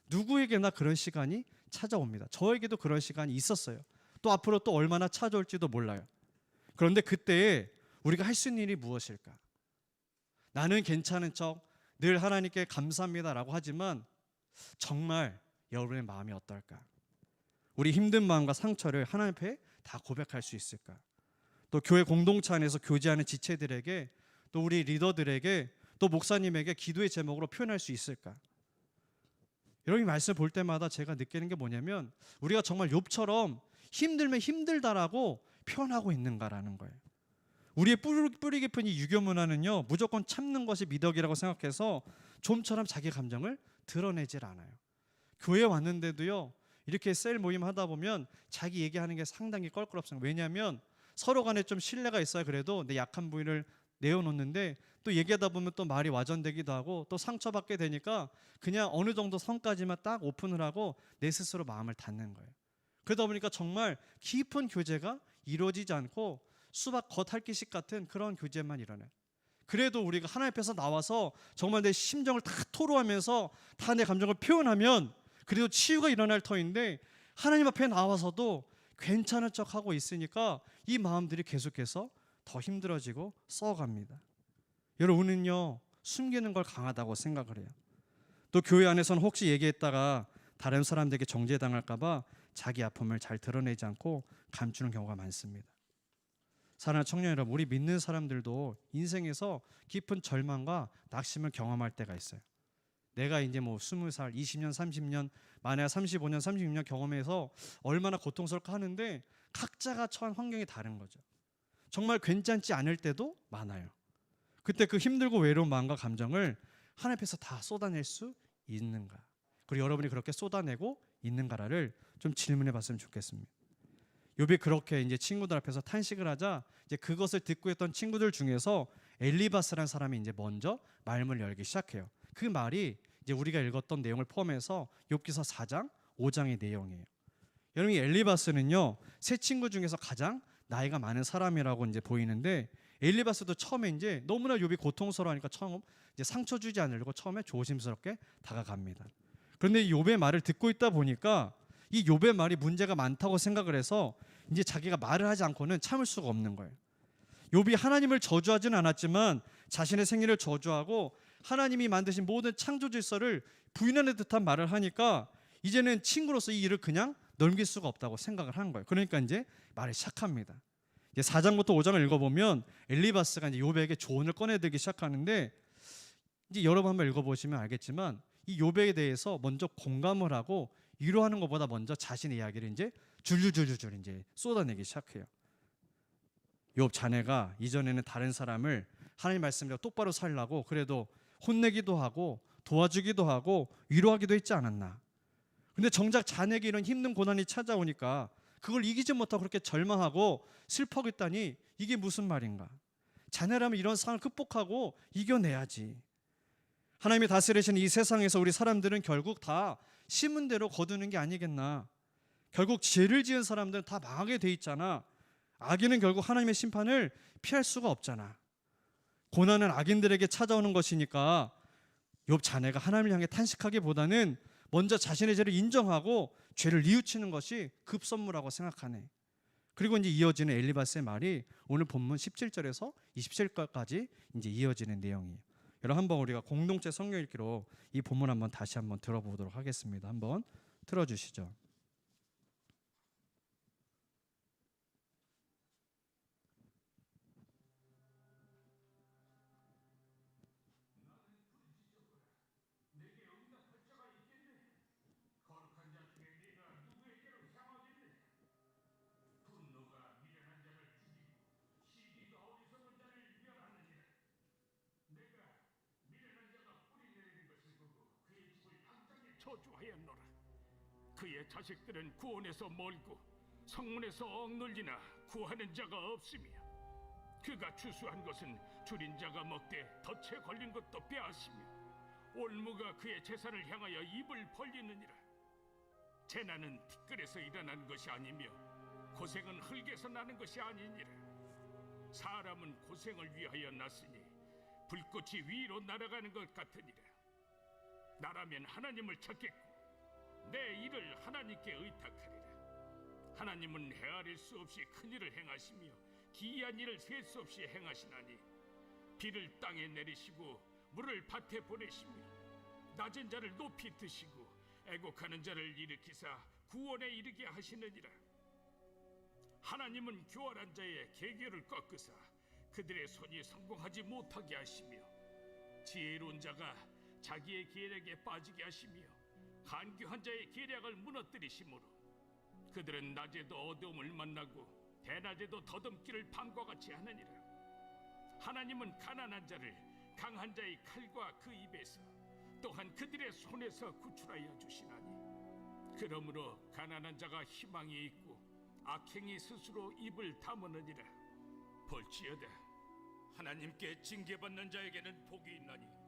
누구에게나 그런 시간이 찾아옵니다. 저에게도 그런 시간이 있었어요. 또 앞으로 또 얼마나 찾아올지도 몰라요. 그런데 그때에 우리가 할 수 있는 일이 무엇일까? 나는 괜찮은 척 늘 하나님께 감사합니다라고 하지만 정말 여러분의 마음이 어떨까? 우리 힘든 마음과 상처를 하나님 앞에 다 고백할 수 있을까? 또 교회 공동체 안에서 교제하는 지체들에게 또 우리 리더들에게 또 목사님에게 기도의 제목으로 표현할 수 있을까? 여러분 이 말씀 볼 때마다 제가 느끼는 게 뭐냐면 우리가 정말 욥처럼 힘들면 힘들다라고 표현하고 있는가라는 거예요. 우리의 뿌리 깊은 이 유교 문화는요 무조건 참는 것이 미덕이라고 생각해서 좀처럼 자기 감정을 드러내질 않아요. 교회에 왔는데도요 이렇게 셀 모임 하다 보면 자기 얘기하는 게 상당히 껄끄럽습니다. 왜냐하면 서로 간에 좀 신뢰가 있어야 그래도 내 약한 부위를 내어놓는데 또 얘기하다 보면 또 말이 와전되기도 하고 또 상처받게 되니까 그냥 어느 정도 선까지만 딱 오픈을 하고 내 스스로 마음을 닫는 거예요. 그러다 보니까 정말 깊은 교제가 이루어지지 않고 수박 겉핥기식 같은 그런 교제만 일어나요. 그래도 우리가 하나님 앞에서 나와서 정말 내 심정을 다 토로하면서 다 내 감정을 표현하면 그래도 치유가 일어날 터인데 하나님 앞에 나와서도 괜찮은 척하고 있으니까 이 마음들이 계속해서 더 힘들어지고 썩어갑니다. 여러분은요 숨기는 걸 강하다고 생각을 해요. 또 교회 안에서는 혹시 얘기했다가 다른 사람들에게 정죄당할까 봐 자기 아픔을 잘 드러내지 않고 감추는 경우가 많습니다. 사랑하는 청년 여러분, 우리 믿는 사람들도 인생에서 깊은 절망과 낙심을 경험할 때가 있어요. 내가 이제 뭐 20살, 20년, 30년, 만약 35년, 36년 경험해서 얼마나 고통스럽게 하는데 각자가 처한 환경이 다른 거죠. 정말 괜찮지 않을 때도 많아요. 그때 그 힘들고 외로운 마음과 감정을 하나님 앞에서 다 쏟아낼 수 있는가? 그리고 여러분이 그렇게 쏟아내고 있는가를 좀 질문해 봤으면 좋겠습니다. 욥이 그렇게 이제 친구들 앞에서 탄식을 하자 이제 그것을 듣고 있던 친구들 중에서 엘리바스라는 사람이 이제 먼저 말문을 열기 시작해요. 그 말이 이제 우리가 읽었던 내용을 포함해서 욥기서 4장, 5장의 내용이에요. 여러분 이 엘리바스는요 세 친구 중에서 가장 나이가 많은 사람이라고 이제 보이는데 엘리바스도 처음에 이제 너무나 욥이 고통스러워하니까 처음 이제 상처 주지 않으려고 처음에 조심스럽게 다가갑니다. 그런데 이 욥의 말을 듣고 있다 보니까 이 욥의 말이 문제가 많다고 생각을 해서 이제 자기가 말을 하지 않고는 참을 수가 없는 거예요. 욥이 하나님을 저주하지는 않았지만 자신의 생일을 저주하고 하나님이 만드신 모든 창조 질서를 부인하는 듯한 말을 하니까 이제는 친구로서 이 일을 그냥 넘길 수가 없다고 생각을 한 거예요. 그러니까 이제 말을 시작합니다. 이제 4장부터 5장을 읽어보면 엘리바스가 이제 욥에게 조언을 꺼내들기 시작하는데 이제 여러분 한번 읽어보시면 알겠지만 이 욥에 대해서 먼저 공감을 하고 위로하는 것보다 먼저 자신의 이야기를 이제 줄줄줄줄 이제 쏟아내기 시작해요. 욥 자네가 이전에는 다른 사람을 하나님 말씀대로 똑바로 살라고 그래도 혼내기도 하고 도와주기도 하고 위로하기도 했지 않았나? 근데 정작 자네에게 이런 힘든 고난이 찾아오니까 그걸 이기지 못하고 그렇게 절망하고 슬퍼하고 있다니 이게 무슨 말인가? 자네라면 이런 상황을 극복하고 이겨내야지. 하나님이 다스리시는 이 세상에서 우리 사람들은 결국 다 심은 대로 거두는 게 아니겠나? 결국 죄를 지은 사람들은 다 망하게 돼 있잖아. 악인은 결국 하나님의 심판을 피할 수가 없잖아. 고난은 악인들에게 찾아오는 것이니까 욥 자네가 하나님을 향해 탄식하기보다는 먼저 자신의 죄를 인정하고 죄를 뉘우치는 것이 급선무라고 생각하네. 그리고 이제 이어지는 엘리바스의 말이 오늘 본문 17절에서 27절까지 이제 이어지는 내용이에요. 여러분 한번 우리가 공동체 성경 읽기로 이 본문 한번 다시 한번 들어보도록 하겠습니다. 한번 틀어주시죠. 저주하였노라. 그의 자식들은 구원에서 멀고 성문에서 억눌리나 구하는 자가 없으며 그가 추수한 것은 줄인 자가 먹되 덫에 걸린 것도 빼앗으며 올무가 그의 재산을 향하여 입을 벌리느니라. 재난은 티끌에서 일어나는 것이 아니며 고생은 흙에서 나는 것이 아니니라. 사람은 고생을 위하여 났으니 불꽃이 위로 날아가는 것 같으니라. 나라면 하나님을 찾겠고 내 일을 하나님께 의탁하리라. 하나님은 헤아릴 수 없이 큰 일을 행하시며 기이한 일을 셀 수 없이 행하시나니 비를 땅에 내리시고 물을 밭에 보내시며 낮은 자를 높이 드시고 애곡하는 자를 일으키사 구원에 이르게 하시느니라. 하나님은 교활한 자의 계교를 꺾으사 그들의 손이 성공하지 못하게 하시며 지혜로운 자가 자기의 계략에 빠지게 하시며 간교한 자의 계략을 무너뜨리시므로 그들은 낮에도 어두움을 만나고 대낮에도 더듬기를 밤과 같이 하느니라. 하나님은 가난한 자를 강한 자의 칼과 그 입에서 또한 그들의 손에서 구출하여 주시나니 그러므로 가난한 자가 희망이 있고 악행이 스스로 입을 다무느니라. 볼지어다 하나님께 징계받는 자에게는 복이 있나니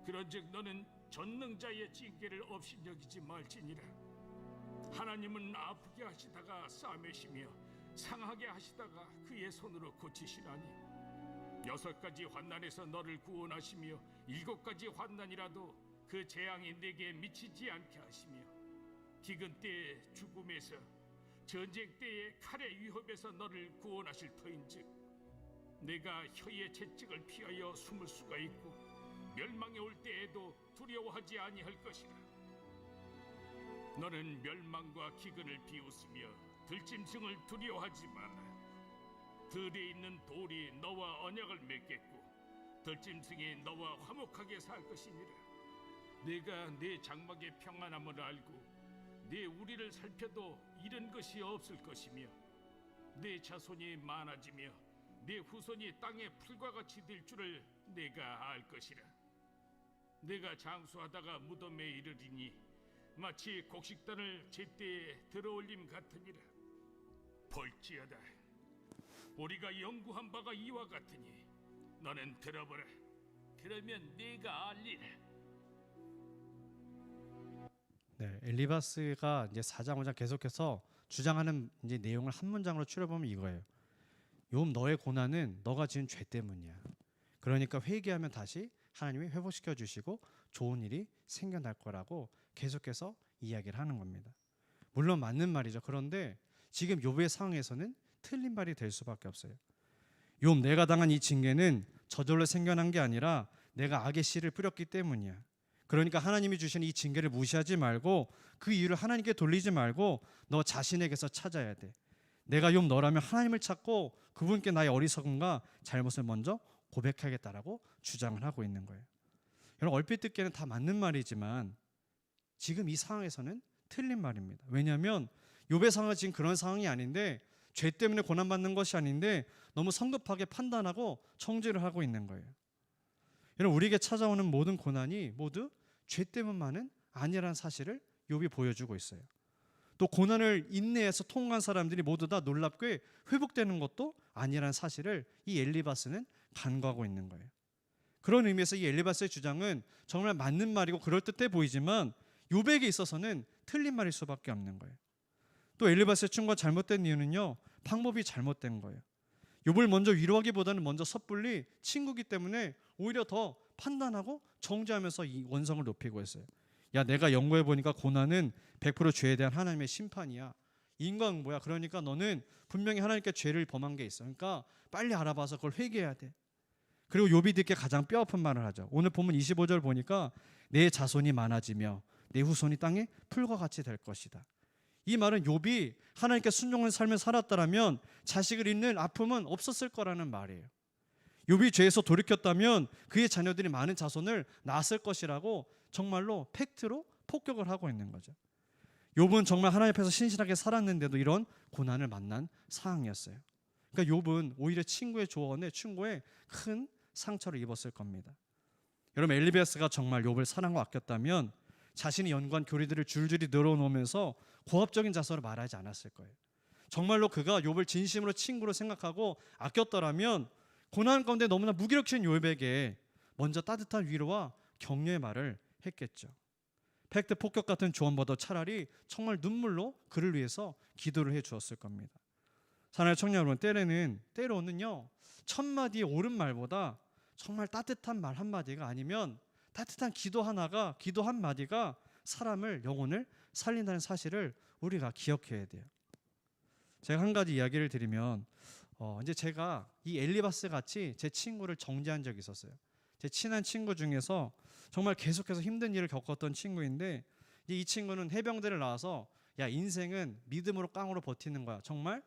그런즉 너는 전능자의 징계를 없이 여기지 말지니라. 하나님은 아프게 하시다가 싸매시며 상하게 하시다가 그의 손으로 고치시나니 6가지 환난에서 너를 구원하시며 7가지 환난이라도 그 재앙이 내게 미치지 않게 하시며 기근 때의 죽음에서 전쟁 때의 칼의 위협에서 너를 구원하실 터인즉 내가 혀의 채찍을 피하여 숨을 수가 있고 멸망이 올 때에도 두려워하지 아니할 것이라. 너는 멸망과 기근을 비웃으며 들짐승을 두려워하지 마라. 들에 있는 돌이 너와 언약을 맺겠고 들짐승이 너와 화목하게 살 것이니라. 내가 내 장막의 평안함을 알고 내 우리를 살펴도 잃은 것이 없을 것이며 내 자손이 많아지며 내 후손이 땅의 풀과 같이 될 줄을 내가 알 것이라. 내가 장수하다가 무덤에 이르리니 마치 곡식단을 제때에 들어올림 같으니라. 볼지어다 우리가 연구한 바가 이와 같으니 너는 들어보라. 그러면 네가 알리라. 네, 엘리바스가 이제 4장 5장 계속해서 주장하는 이제 내용을 한 문장으로 추려보면 이거예요. 욥 너의 고난은 너가 지은 죄 때문이야. 그러니까 회개하면 다시 하나님이 회복시켜 주시고 좋은 일이 생겨날 거라고 계속해서 이야기를 하는 겁니다. 물론 맞는 말이죠. 그런데 지금 욥의 상황에서는 틀린 말이 될 수밖에 없어요. 욥 내가 당한 이 징계는 저절로 생겨난 게 아니라 내가 악의 씨를 뿌렸기 때문이야. 그러니까 하나님이 주신 이 징계를 무시하지 말고 그 이유를 하나님께 돌리지 말고 너 자신에게서 찾아야 돼. 내가 욥 너라면 하나님을 찾고 그분께 나의 어리석음과 잘못을 먼저 고백하겠다라고 주장을 하고 있는 거예요. 여러분 얼핏 듣기에는 다 맞는 말이지만 지금 이 상황에서는 틀린 말입니다. 왜냐하면 욥의 상황은 지금 그런 상황이 아닌데 죄 때문에 고난받는 것이 아닌데 너무 성급하게 판단하고 청지를 하고 있는 거예요. 여러분 우리에게 찾아오는 모든 고난이 모두 죄 때문만은 아니라는 사실을 욥이 보여주고 있어요. 또 고난을 인내해서 통과한 사람들이 모두 다 놀랍게 회복되는 것도 아니라는 사실을 이 엘리바스는 간과하고 있는 거예요. 그런 의미에서 이 엘리바스의 주장은 정말 맞는 말이고 그럴듯해 보이지만 욥에게 있어서는 틀린 말일 수밖에 없는 거예요. 또 엘리바스의 친구가 잘못된 이유는요, 방법이 잘못된 거예요. 욥을 먼저 위로하기보다는 먼저 섣불리 친구기 때문에 오히려 더 판단하고 정죄하면서 이 원성을 높이고 했어요. 야, 내가 연구해 보니까 고난은 100% 죄에 대한 하나님의 심판이야. 인과응보야. 그러니까 너는 분명히 하나님께 죄를 범한 게 있어. 그러니까 빨리 알아봐서 그걸 회개해야 돼. 그리고 욥이 듣기에 가장 뼈아픈 말을 하죠. 오늘 본문 25절 보니까 내 자손이 많아지며 내 후손이 땅에 풀과 같이 될 것이다. 이 말은 욥이 하나님께 순종하는 삶을 살았다라면 자식을 잃는 아픔은 없었을 거라는 말이에요. 욥이 죄에서 돌이켰다면 그의 자녀들이 많은 자손을 낳았을 것이라고 정말로 팩트로 폭격을 하고 있는 거죠. 욥은 정말 하나님 앞에서 신실하게 살았는데도 이런 고난을 만난 상황이었어요. 그러니까 욥은 오히려 친구의 조언에 충고에 큰 상처를 입었을 겁니다. 여러분, 엘리바스가 정말 욥을 사랑하고 아꼈다면 자신이 연구한 교리들을 줄줄이 늘어놓으면서 고압적인 자서를 말하지 않았을 거예요. 정말로 그가 욥을 진심으로 친구로 생각하고 아꼈더라면 고난 가운데 너무나 무기력해진 욥에게 먼저 따뜻한 위로와 격려의 말을 했겠죠. 팩트 폭격 같은 조언보다 차라리 정말 눈물로 그를 위해서 기도를 해 주었을 겁니다. 사랑하는 청년 여러분, 때로는요, 천마디의 옳은 말보다 정말 따뜻한 말 한마디가 아니면 따뜻한 기도 한마디가 사람을, 영혼을 살린다는 사실을 우리가 기억해야 돼요. 제가 한 가지 이야기를 드리면, 이제 제가 이 엘리바스 같이 제 친구를 정죄한 적이 있었어요. 제 친한 친구 중에서 정말 계속해서 힘든 일을 겪었던 친구인데, 이 친구는 해병대를 나와서 야, 인생은 믿음으로 깡으로 버티는 거야. 정말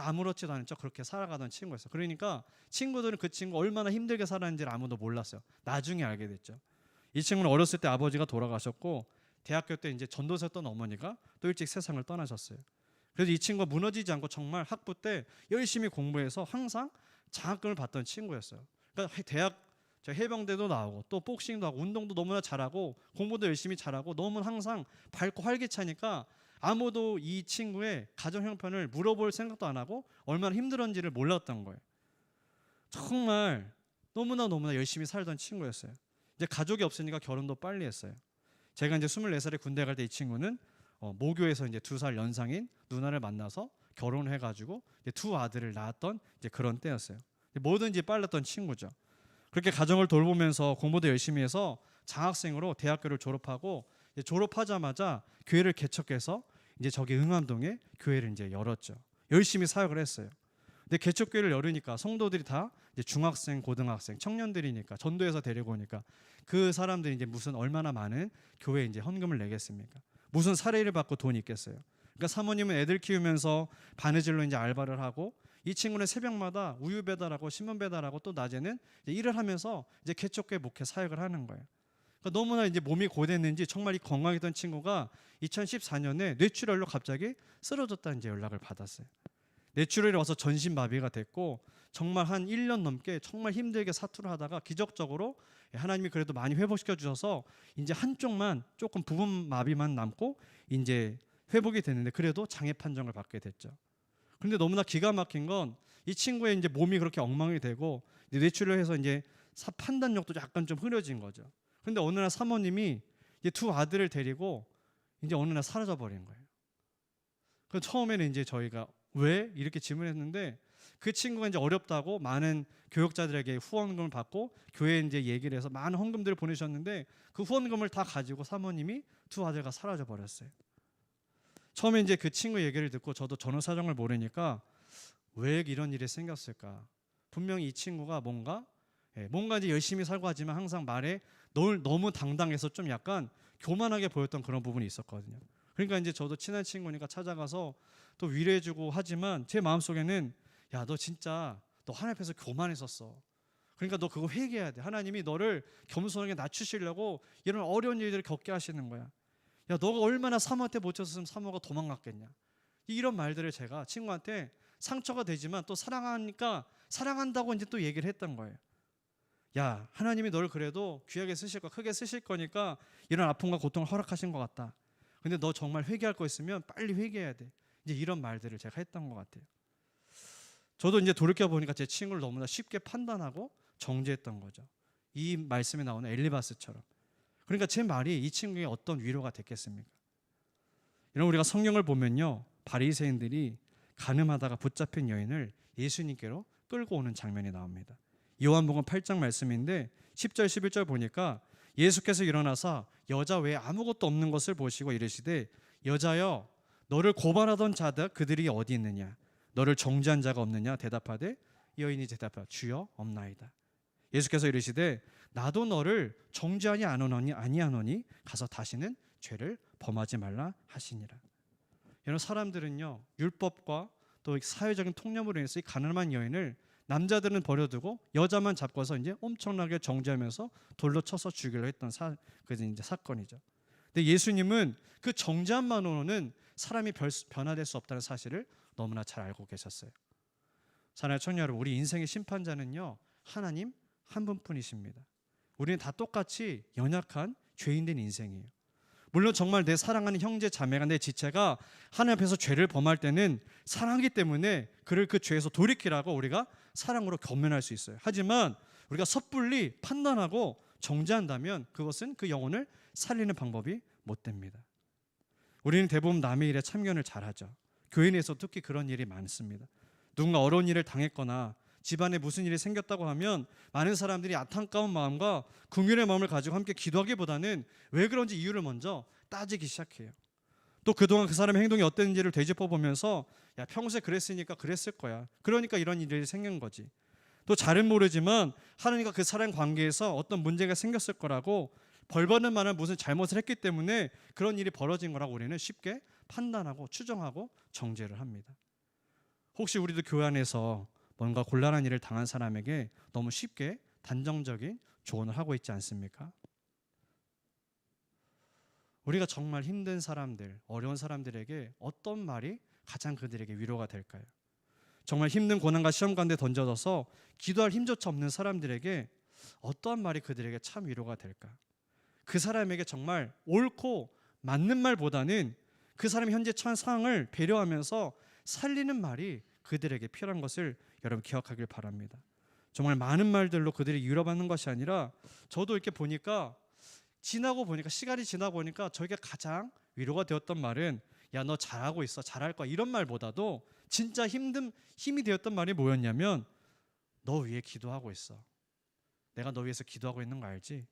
아무렇지도 않은 척 그렇게 살아가던 친구였어요. 그러니까 친구들은 그 친구 얼마나 힘들게 살았는지를 아무도 몰랐어요. 나중에 알게 됐죠. 이 친구는 어렸을 때 아버지가 돌아가셨고 대학교 때 이제 전도사였던 어머니가 또 일찍 세상을 떠나셨어요. 그래서 이 친구가 무너지지 않고 정말 학부 때 열심히 공부해서 항상 장학금을 받던 친구였어요. 그러니까 저 해병대도 나오고 또 복싱도 하고 운동도 너무나 잘하고 공부도 열심히 잘하고 너무 항상 밝고 활기차니까 아무도 이 친구의 가정 형편을 물어볼 생각도 안 하고 얼마나 힘들었는지를 몰랐던 거예요. 정말 너무나 열심히 살던 친구였어요. 이제 가족이 없으니까 결혼도 빨리 했어요. 제가 이제 24살에 군대 갈 때 이 친구는 모교에서 이제 2살 연상인 누나를 만나서 결혼을 해가지고 이제 2 아들을 낳았던 이제 그런 때였어요. 뭐든지 빨랐던 친구죠. 그렇게 가정을 돌보면서 공부도 열심히 해서 장학생으로 대학교를 졸업하고 이제 졸업하자마자 교회를 개척해서 이제 저기 응암동에 교회를 이제 열었죠. 열심히 사역을 했어요. 근데 개척교회를 열으니까 성도들이 다 이제 중학생, 고등학생, 청년들이니까 전도해서 데리고 오니까 그 사람들이 이제 무슨 얼마나 많은 교회에 이제 헌금을 내겠습니까? 무슨 사례를 받고 돈이 있겠어요? 그러니까 사모님은 애들 키우면서 바느질로 이제 알바를 하고 이 친구는 새벽마다 우유 배달하고 신문 배달하고 또 낮에는 이제 일을 하면서 이제 개척교회 목회 사역을 하는 거예요. 그러니까 너무나 이제 몸이 고됐는지 정말 이 건강했던 친구가 2014년에 뇌출혈로 갑자기 쓰러졌다는 이제 연락을 받았어요. 뇌출혈이 와서 전신마비가 됐고 정말 한 1년 넘게 정말 힘들게 사투를 하다가 기적적으로 하나님이 그래도 많이 회복시켜 주셔서 이제 한쪽만 조금 부분 마비만 남고 이제 회복이 됐는데 그래도 장애 판정을 받게 됐죠. 그런데 너무나 기가 막힌 건 이 친구의 이제 몸이 그렇게 엉망이 되고 뇌출혈해서 이제 판단력도 약간 좀 흐려진 거죠. 그런데 어느 날 사모님이 이제 2 아들을 데리고 이제 어느 날 사라져 버린 거예요. 그 처음에는 이제 저희가 왜 이렇게 질문했는데 그 친구가 이제 어렵다고 많은 교육자들에게 후원금을 받고 교회에 이제 얘기를 해서 많은 헌금들을 보내셨는데 그 후원금을 다 가지고 사모님이 2 아들과 사라져 버렸어요. 처음에 이제 그 친구 얘기를 듣고 저도 전후 사정을 모르니까 왜 이런 일이 생겼을까? 분명히 이 친구가 뭔가 이제 열심히 살고 하지만 항상 말에 너무 당당해서 좀 약간 교만하게 보였던 그런 부분이 있었거든요. 그러니까 이제 저도 친한 친구니까 찾아가서 또 위로해주고 하지만 제 마음속에는 야, 너 진짜 너 하나님 앞에서 교만했었어. 그러니까 너 그거 회개해야 돼. 하나님이 너를 겸손하게 낮추시려고 이런 어려운 일들을 겪게 하시는 거야. 야, 너가 얼마나 사모한테 못 쳤으면 사모가 도망갔겠냐. 이런 말들을 제가 친구한테 상처가 되지만 또 사랑하니까 사랑한다고 이제 또 얘기를 했던 거예요. 야, 하나님이 널 그래도 귀하게 쓰실 거, 크게 쓰실 거니까 이런 아픔과 고통을 허락하신 것 같다. 근데 너 정말 회개할 거 있으면 빨리 회개해야 돼. 이제 이런 말들을 제가 했던 것 같아요. 저도 이제 돌이켜 보니까 제 친구를 너무나 쉽게 판단하고 정죄했던 거죠. 이 말씀에 나오는 엘리바스처럼. 그러니까 제 말이 이 친구에게 어떤 위로가 됐겠습니까? 여러분, 우리가 성경을 보면요, 바리새인들이 가늠하다가 붙잡힌 여인을 예수님께로 끌고 오는 장면이 나옵니다. 요한복음 8장 말씀인데 10절 11절 보니까 예수께서 일어나사 여자 외에 아무것도 없는 것을 보시고 이르시되 여자여 너를 고발하던 자들 그들이 어디 있느냐 너를 정죄한 자가 없느냐 대답하되 여인이 대답하여 주여 없나이다. 예수께서 이르시되 나도 너를 정죄하니 아니하노니 가서 다시는 죄를 범하지 말라 하시니라. 여러분 사람들은요 율법과 또 사회적인 통념으로 인해서 이 가늠한 여인을 남자들은 버려두고 여자만 잡고서 이제 엄청나게 정죄하면서 돌로 쳐서 죽이려 했던 사건이죠. 근데 예수님은 그 정죄함만으로는 사람이 변화될 수 없다는 사실을 너무나 잘 알고 계셨어요. 사랑하는 청년 여러분, 우리 인생의 심판자는요 하나님 한 분뿐이십니다. 우리는 다 똑같이 연약한 죄인된 인생이에요. 물론 정말 내 사랑하는 형제 자매가 내 지체가 하나님 앞에서 죄를 범할 때는 사랑하기 때문에 그를 그 죄에서 돌이키라고 우리가 사랑으로 권면할 수 있어요. 하지만 우리가 섣불리 판단하고 정죄한다면 그것은 그 영혼을 살리는 방법이 못 됩니다. 우리는 대부분 남의 일에 참견을 잘하죠. 교회 내에서 특히 그런 일이 많습니다. 누군가 어려운 일을 당했거나 집안에 무슨 일이 생겼다고 하면 많은 사람들이 안타까운 마음과 긍휼의 마음을 가지고 함께 기도하기보다는 왜 그런지 이유를 먼저 따지기 시작해요. 또 그동안 그 사람의 행동이 어땠는지를 되짚어보면서 야 평소에 그랬으니까 그랬을 거야. 그러니까 이런 일이 생긴 거지. 또 잘은 모르지만 하나님과 그 사람 관계에서 어떤 문제가 생겼을 거라고 벌받는 만한 무슨 잘못을 했기 때문에 그런 일이 벌어진 거라고 우리는 쉽게 판단하고 추정하고 정죄를 합니다. 혹시 우리도 교회 안에서 뭔가 곤란한 일을 당한 사람에게 너무 쉽게 단정적인 조언을 하고 있지 않습니까? 우리가 정말 힘든 사람들, 어려운 사람들에게 어떤 말이 가장 그들에게 위로가 될까요? 정말 힘든 고난과 시험 가운데 던져져서 기도할 힘조차 없는 사람들에게 어떠한 말이 그들에게 참 위로가 될까? 그 사람에게 정말 옳고 맞는 말보다는 그 사람의 현재 처한 상황을 배려하면서 살리는 말이 그들에게 필요한 것을 여러분 기억하길 바랍니다. 정말 많은 말들로 그들이 위로받는 것이 아니라 저도 이렇게 보니까 시간이 지나고 보니까 저에게 가장 위로가 되었던 말은 야 너 잘하고 있어 잘할 거야 이런 말보다도 진짜 힘이 되었던 말이 뭐였냐면 너 위해 기도하고 있어. 내가 너 위해서 기도하고 있는 거 알지?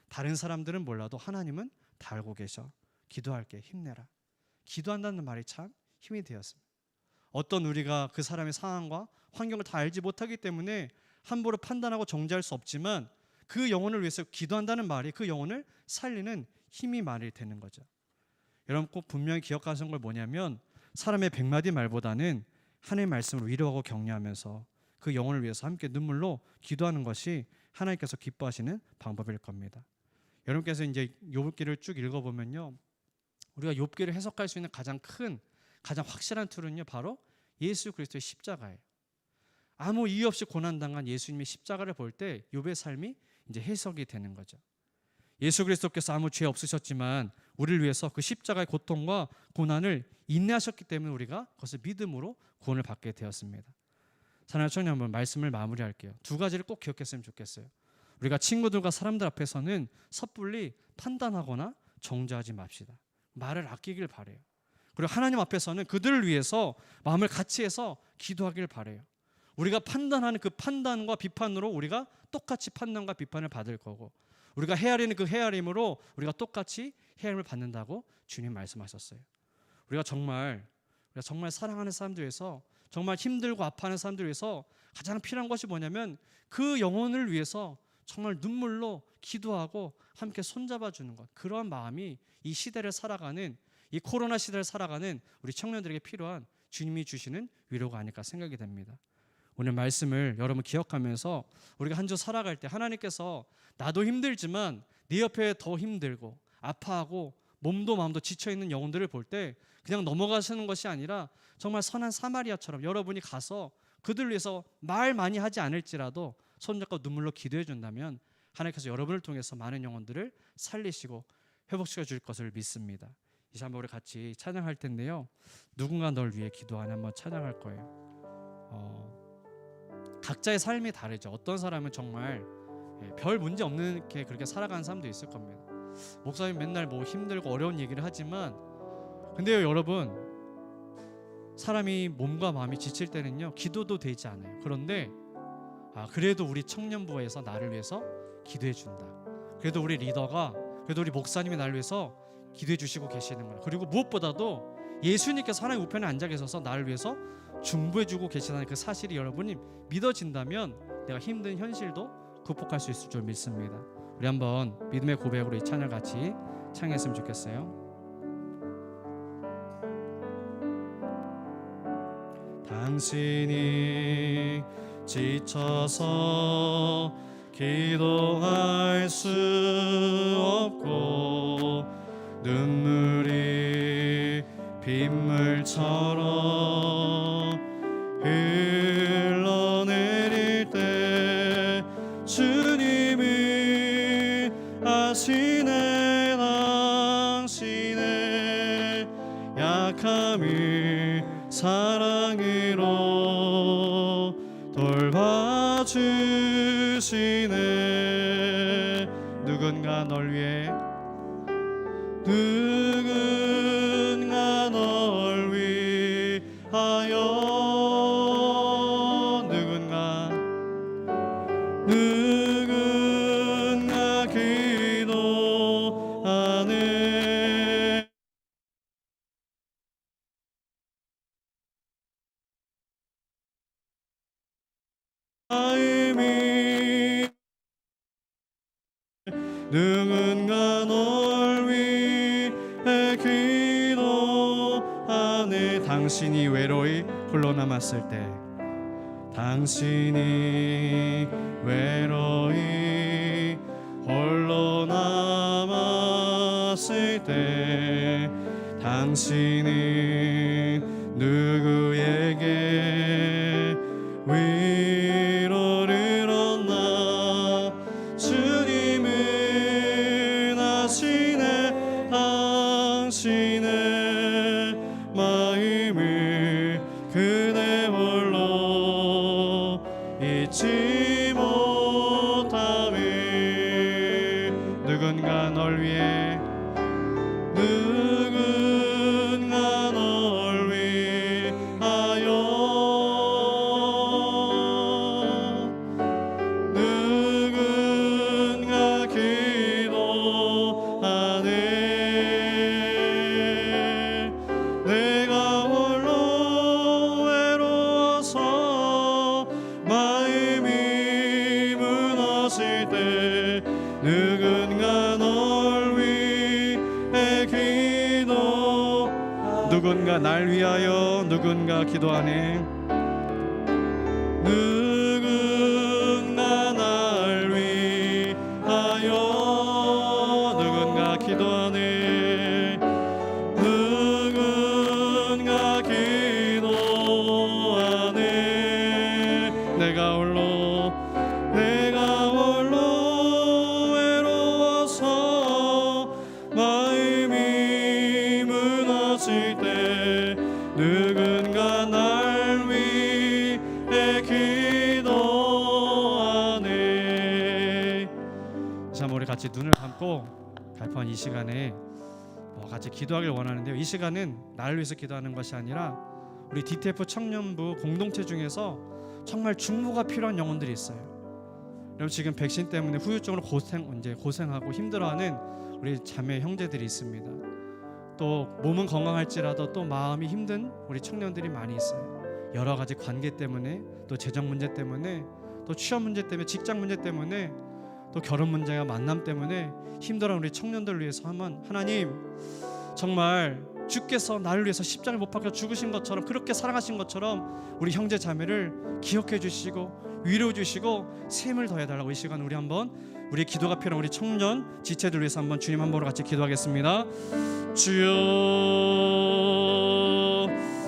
다른 사람들은 몰라도 하나님은 다 알고 계셔. 기도할게 힘내라. 기도한다는 말이 참 힘이 되었습니다. 어떤 우리가 그 사람의 상황과 환경을 다 알지 못하기 때문에 함부로 판단하고 정죄할 수 없지만 그 영혼을 위해서 기도한다는 말이 그 영혼을 살리는 힘이 말이 되는 거죠. 여러분 꼭 분명히 기억하시는 걸 뭐냐면 사람의 100마디 말보다는 하나님의 말씀을 위로하고 격려하면서 그 영혼을 위해서 함께 눈물로 기도하는 것이 하나님께서 기뻐하시는 방법일 겁니다. 여러분께서 이제 욥기를 쭉 읽어보면요, 우리가 욥기를 해석할 수 있는 가장 확실한 툴은요 바로 예수 그리스도의 십자가예요. 아무 이유 없이 고난당한 예수님의 십자가를 볼 때 욥의 삶이 이제 해석이 되는 거죠. 예수 그리스도께서 아무 죄 없으셨지만 우리를 위해서 그 십자가의 고통과 고난을 인내하셨기 때문에 우리가 그것을 믿음으로 구원을 받게 되었습니다. 사랑하는 청년 여러분, 말씀을 마무리할게요. 두 가지를 꼭 기억했으면 좋겠어요. 우리가 친구들과 사람들 앞에서는 섣불리 판단하거나 정죄하지 맙시다. 말을 아끼길 바래요. 그리고 하나님 앞에서는 그들을 위해서 마음을 같이 해서 기도하길 바래요. 우리가 판단하는 그 판단과 비판으로 우리가 똑같이 판단과 비판을 받을 거고 우리가 헤아리는 그 헤아림으로 우리가 똑같이 헤아림을 받는다고 주님 말씀하셨어요. 우리가 정말 사랑하는 사람들 위해서 정말 힘들고 아파하는 사람들 위해서 가장 필요한 것이 뭐냐면 그 영혼을 위해서 정말 눈물로 기도하고 함께 손잡아 주는 것. 그러한 마음이 이 시대를 살아가는 이 코로나 시대를 살아가는 우리 청년들에게 필요한 주님이 주시는 위로가 아닐까 생각이 됩니다. 오늘 말씀을 여러분 기억하면서 우리가 한 주 살아갈 때 하나님께서 나도 힘들지만 네 옆에 더 힘들고 아파하고 몸도 마음도 지쳐있는 영혼들을 볼 때 그냥 넘어가시는 것이 아니라 정말 선한 사마리아처럼 여러분이 가서 그들 위해서 말 많이 하지 않을지라도 손잡고 눈물로 기도해 준다면 하나님께서 여러분을 통해서 많은 영혼들을 살리시고 회복시켜 줄 것을 믿습니다. 이제 한번 우리 같이 찬양할 텐데요, 누군가 널 위해 기도하는 한번 찬양할 거예요. 각자의 삶이 다르죠. 어떤 사람은 정말 별 문제 없는 게 그렇게 살아가는 사람도 있을 겁니다. 목사님 맨날 뭐 힘들고 어려운 얘기를 하지만 근데요 여러분, 사람이 몸과 마음이 지칠 때는요 기도도 되지 않아요. 그런데 그래도 우리 청년부에서 나를 위해서 기도해 준다. 그래도 우리 리더가, 그래도 우리 목사님이 나를 위해서 기도해 주시고 계시는 거예요. 그리고 무엇보다도 예수님께서 하나님 우편에 앉아 계셔서 나를 위해서 중보해 주고 계시다는 그 사실이 여러분이 믿어진다면 내가 힘든 현실도 극복할 수 있을 줄 믿습니다. 우리 한번 믿음의 고백으로 이 찬양 같이 찬양했으면 좋겠어요. 당신이 지쳐서 기도할 수 없고 눈물이 빗물처럼 흘러내릴 때 주님이 아시네 당신의 약함을 사랑으로 돌봐주시네. 누군가 널 위해 누군가 널 위하여 누군가 기도하네. 마음이 누군가 널 위해 기도하네. 당신이 외로이 홀로 남았을 때, 당신이 외로이 홀로 남았을 때, 당신은 누구에게 위로를 얻나. 주님은 아시네 당신의 마음을 그대 홀로 잊지 못함을. 누군가 널 위해 누군가 널 위하여 누군가 기도하네. 내가 홀로 외로워서 마음이 무너질 때 누군가 널 위해 기도. 누군가 날 위하여 누군가 기도하네. 누군가 날 위하여 누군가 기도하네. 누군가 기도하네. 내가 홀로 외로워서 마음이 무너질 때 누군가 날 위해 기도하네. 자, 우리 같이 눈을 감고 발표한 이 시간에 같이 기도하길 원하는데요. 이 시간은 나를 위해서 기도하는 것이 아니라 우리 DTF 청년부 공동체 중에서 정말 중보가 필요한 영혼들이 있어요. 여러분, 지금 백신 때문에 후유증으로 고생하고 힘들어하는 우리 자매 형제들이 있습니다. 또 몸은 건강할지라도 또 마음이 힘든 우리 청년들이 많이 있어요. 여러 가지 관계 때문에, 또 재정 문제 때문에, 또 취업 문제 때문에, 직장 문제 때문에, 또 결혼 문제와 만남 때문에 힘들어하는 우리 청년들을 위해서 하나님, 정말 주께서 나를 위해서 십자가를 못 박혀 죽으신 것처럼, 그렇게 사랑하신 것처럼 우리 형제 자매를 기억해 주시고 위로해 주시고 셈을 더해달라고 이 시간 우리 한번 우리 기도가 필요한 우리 청년 지체들 위해서 한번 주님 한 번으로 같이 기도하겠습니다. 주여,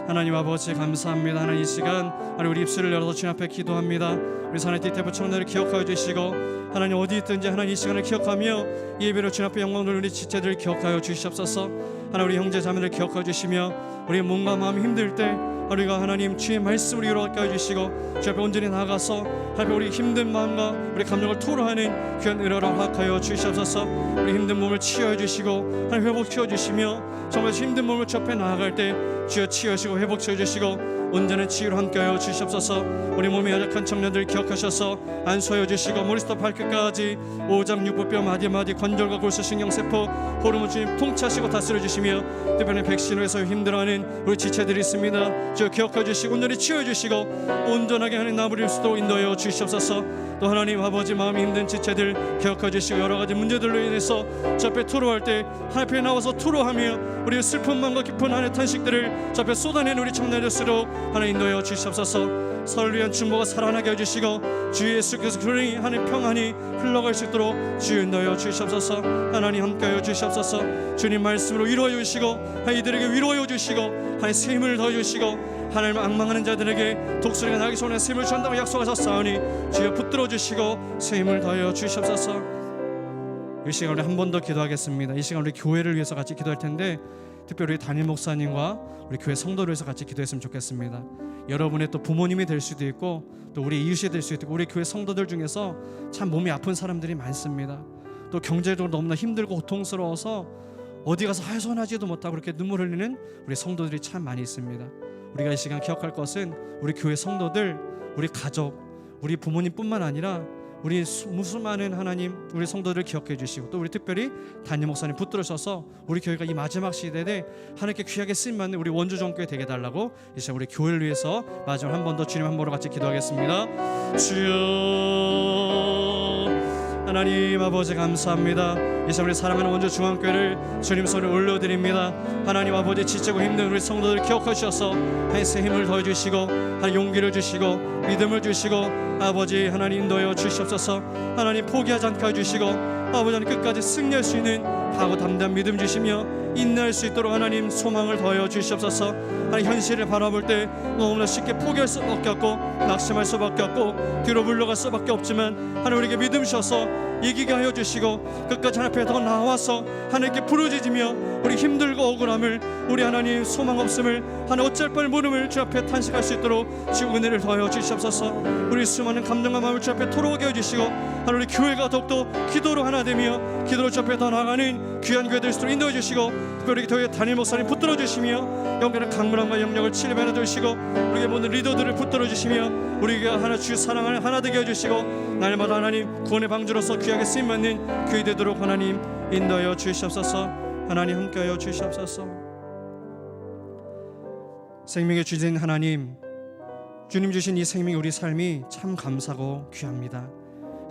하나님 아버지 감사합니다. 하나님 이 시간 우리 입술을 열어서 주님 앞에 기도합니다. 우리 사나이 DTF 청년을 기억하여 주시고, 하나님 어디 있든지 하나님 이 시간을 기억하며 예배로 주님 앞에 영광 돌리는 우리 지체들을 기억하여 주시옵소서. 하나님 우리 형제 자매를 기억하여 주시며, 우리 몸과 마음이 힘들 때 우리가 하나님 주의 말씀으로 이루어가게 해주시고 주 앞에 온전히 나아가서 하나님 우리 힘든 마음과 우리 감정을 토로하는 귀한 은혜로 허락하여 주시옵소서. 우리 힘든 몸을 치유해 주시고 하나님 회복시켜 주시며 정말 힘든 몸을 주 앞에 나아갈 때 주여 치유하시고 회복시켜 주시고 온전한 치유로 함께하여 주시옵소서. 우리 몸에 연약한 청년들 기억하셔서 안수하여 주시고 머리부터 발끝까지 오장 육부뼈 마디마디 관절과 골수 신경세포 호르몬 주님 통치하시고 다스려 주시며 특별히 백신으로 해서 힘들어하는 우리 지체들이 있습니다. 주여 기억해 주시고 온전히 치유해 주시고 온전하게 하는 나부릴 수도 인도하여 주시옵소서. 또 하나님 아버지 마음이 힘든 지체들 기억해 주시고 여러 가지 문제들로 인해서 저 앞에 토로할 때 하나님 앞에 나와서 토로하며 우리의 슬픈 마음과 깊은 안의 탄식들을 저 앞에 쏟아내는 우리 청년일수록 하나님 인도하여 주시옵소서. 서를 위한 중보가 살아나게 해주시고 주 예수께서 그러니 하나님 평안이 흘러갈 수 있도록 주여 인도하여 주시옵소서. 하나님 함께하여 주시옵소서. 주님 말씀으로 위로하여 주시고 이들에게 위로하여 주시고 하나님 새 힘을 더해 주시고 하나님 악망하는 자들에게 독수리가 나기 전에 새 힘을 준다고 약속하셨사오니 주여 붙들어 주시고 새 힘을 더하여 주시옵소서. 이 시간 우리 한 번 더 기도하겠습니다. 이 시간 우리 교회를 위해서 같이 기도할 텐데 특별히 담임 목사님과 우리 교회 성도를 위해서 같이 기도했으면 좋겠습니다. 여러분의 또 부모님이 될 수도 있고 또 우리 이웃이 될 수도 있고 우리 교회 성도들 중에서 참 몸이 아픈 사람들이 많습니다. 또 경제적으로 너무나 힘들고 고통스러워서 어디 가서 하소연하지도 못하고 그렇게 눈물 흘리는 우리 성도들이 참 많이 있습니다. 우리가 이 시간 기억할 것은 우리 교회 성도들, 우리 가족, 우리 부모님뿐만 아니라 우리 수많은 하나님 우리 성도들 기억해 주시고 또 우리 특별히 담임 목사님 붙들으셔서 우리 교회가 이 마지막 시대에 하나님께 귀하게 쓰임받는 우리 원주정교회 되게 달라고 이 시간 우리 교회를 위해서 마지막 한 번 더 주님 한 번으로 같이 기도하겠습니다. 주여 하나님 아버지 감사합니다. 이 시간 우리 사랑하는 원주 중앙교회를 주님 손에 올려드립니다. 하나님 아버지 지치고 힘든 우리 성도들 기억해 주셔서 하나님 새 힘을 더해 주시고 하나님 용기를 주시고 믿음을 주시고 아버지 하나님 인도하여 주시옵소서. 하나님 포기하지 않게 해주시고 아버지 하나님 끝까지 승리할 수 있는 하고 담대한 믿음 주시며 인내할 수 있도록 하나님 소망을 더하여 주시옵소서. 하나님 현실을 바라볼 때 너무나 쉽게 포기할 수밖에 없고 낙심할 수밖에 없고 뒤로 물러갈 수밖에 없지만 하나님 우리에게 믿음 주셔서 이기게 하여 주시고 끝까지 하나님 앞에 더 나와서 하나님께 부르짖으며 우리 힘들고 억울함을 우리 하나님 소망 없음을 하나님 어쩔 뻔 모름을 주 앞에 탄식할 수 있도록 주 은혜를 더하여 주시옵소서. 우리 수많은 감정과 마음을 주 앞에 토로하게 해주시고 하나님 우리 교회가 더욱더 기도로 하나 되며 기도로 주 앞에 더 나아가는 귀한 교회 될 수 있도록 인도해 주시고 특별히 교회 담임 목사님 붙들어 주시며 영계는 강물함과 영역을 칠배하여 주시고 우리의 모든 리더들을 붙들어 주시며 우리가 하나 주 사랑을 하나 되게 해주시고 날마다 하나님 구원의 방주로서 귀하게 쓰임받는 교회 되도록 하나님 인도하여 주시옵소서. 하나님 함께하여 주시옵소서. 생명의 주신 하나님, 주님 주신 이 생명이 우리 삶이 참 감사하고 귀합니다.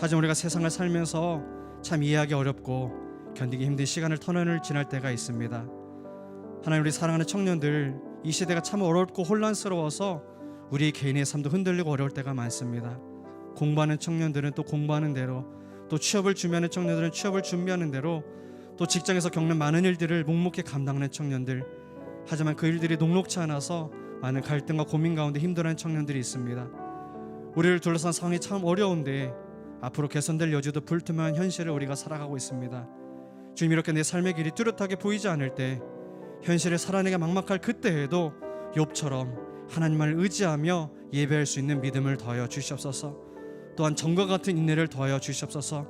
하지만 우리가 세상을 살면서 참 이해하기 어렵고 견디기 힘든 시간을 터널을 지날 때가 있습니다. 하나님 우리 사랑하는 청년들 이 시대가 참 어렵고 혼란스러워서 우리 개인의 삶도 흔들리고 어려울 때가 많습니다. 공부하는 청년들은 또 공부하는 대로 또 취업을 준비하는 청년들은 취업을 준비하는 대로 또 직장에서 겪는 많은 일들을 묵묵히 감당하는 청년들 하지만 그 일들이 녹록지 않아서 많은 갈등과 고민 가운데 힘들어하는 청년들이 있습니다. 우리를 둘러싼 상황이 참 어려운데 앞으로 개선될 여지도 불투명한 현실을 우리가 살아가고 있습니다. 주님 이렇게 내 삶의 길이 뚜렷하게 보이지 않을 때 현실을 살아내기가 막막할 그때에도 욥처럼 하나님을 의지하며 예배할 수 있는 믿음을 더하여 주시옵소서. 또한 정과 같은 인내를 더하여 주시옵소서.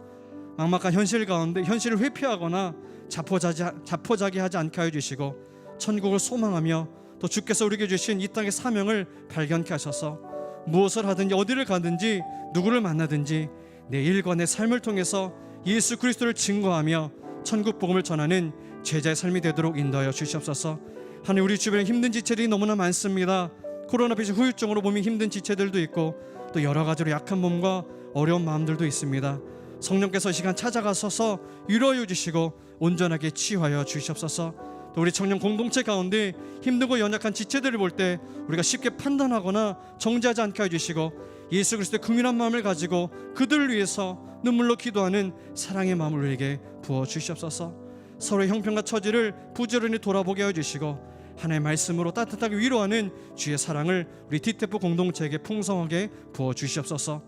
막막한 현실 가운데 현실을 회피하거나 자포자기하지 않게 하여 주시고 천국을 소망하며 또 주께서 우리에게 주신 이 땅의 사명을 발견케 하셔서 무엇을 하든지 어디를 가든지 누구를 만나든지 내 일과 내 삶을 통해서 예수 그리스도를 증거하며 천국 복음을 전하는 제자의 삶이 되도록 인도하여 주시옵소서. 하나님 우리 주변에 힘든 지체들이 너무나 많습니다. 코로나 빚의 후유증으로 몸이 힘든 지체들도 있고 또 여러 가지로 약한 몸과 어려운 마음들도 있습니다. 성령께서 이 시간 찾아가셔서 위로하여 주시고 온전하게 치유하여 주시옵소서. 또 우리 청년 공동체 가운데 힘들고 연약한 지체들을 볼 때 우리가 쉽게 판단하거나 정죄하지 않게 해주시고 예수 그리스도의 긍휼한 마음을 가지고 그들을 위해서 눈물로 기도하는 사랑의 마음을 우리에게 부어주시옵소서. 서로의 형편과 처지를 부지런히 돌아보게 해주시고 하나님의 말씀으로 따뜻하게 위로하는 주의 사랑을 우리 디테프 공동체에게 풍성하게 부어주시옵소서.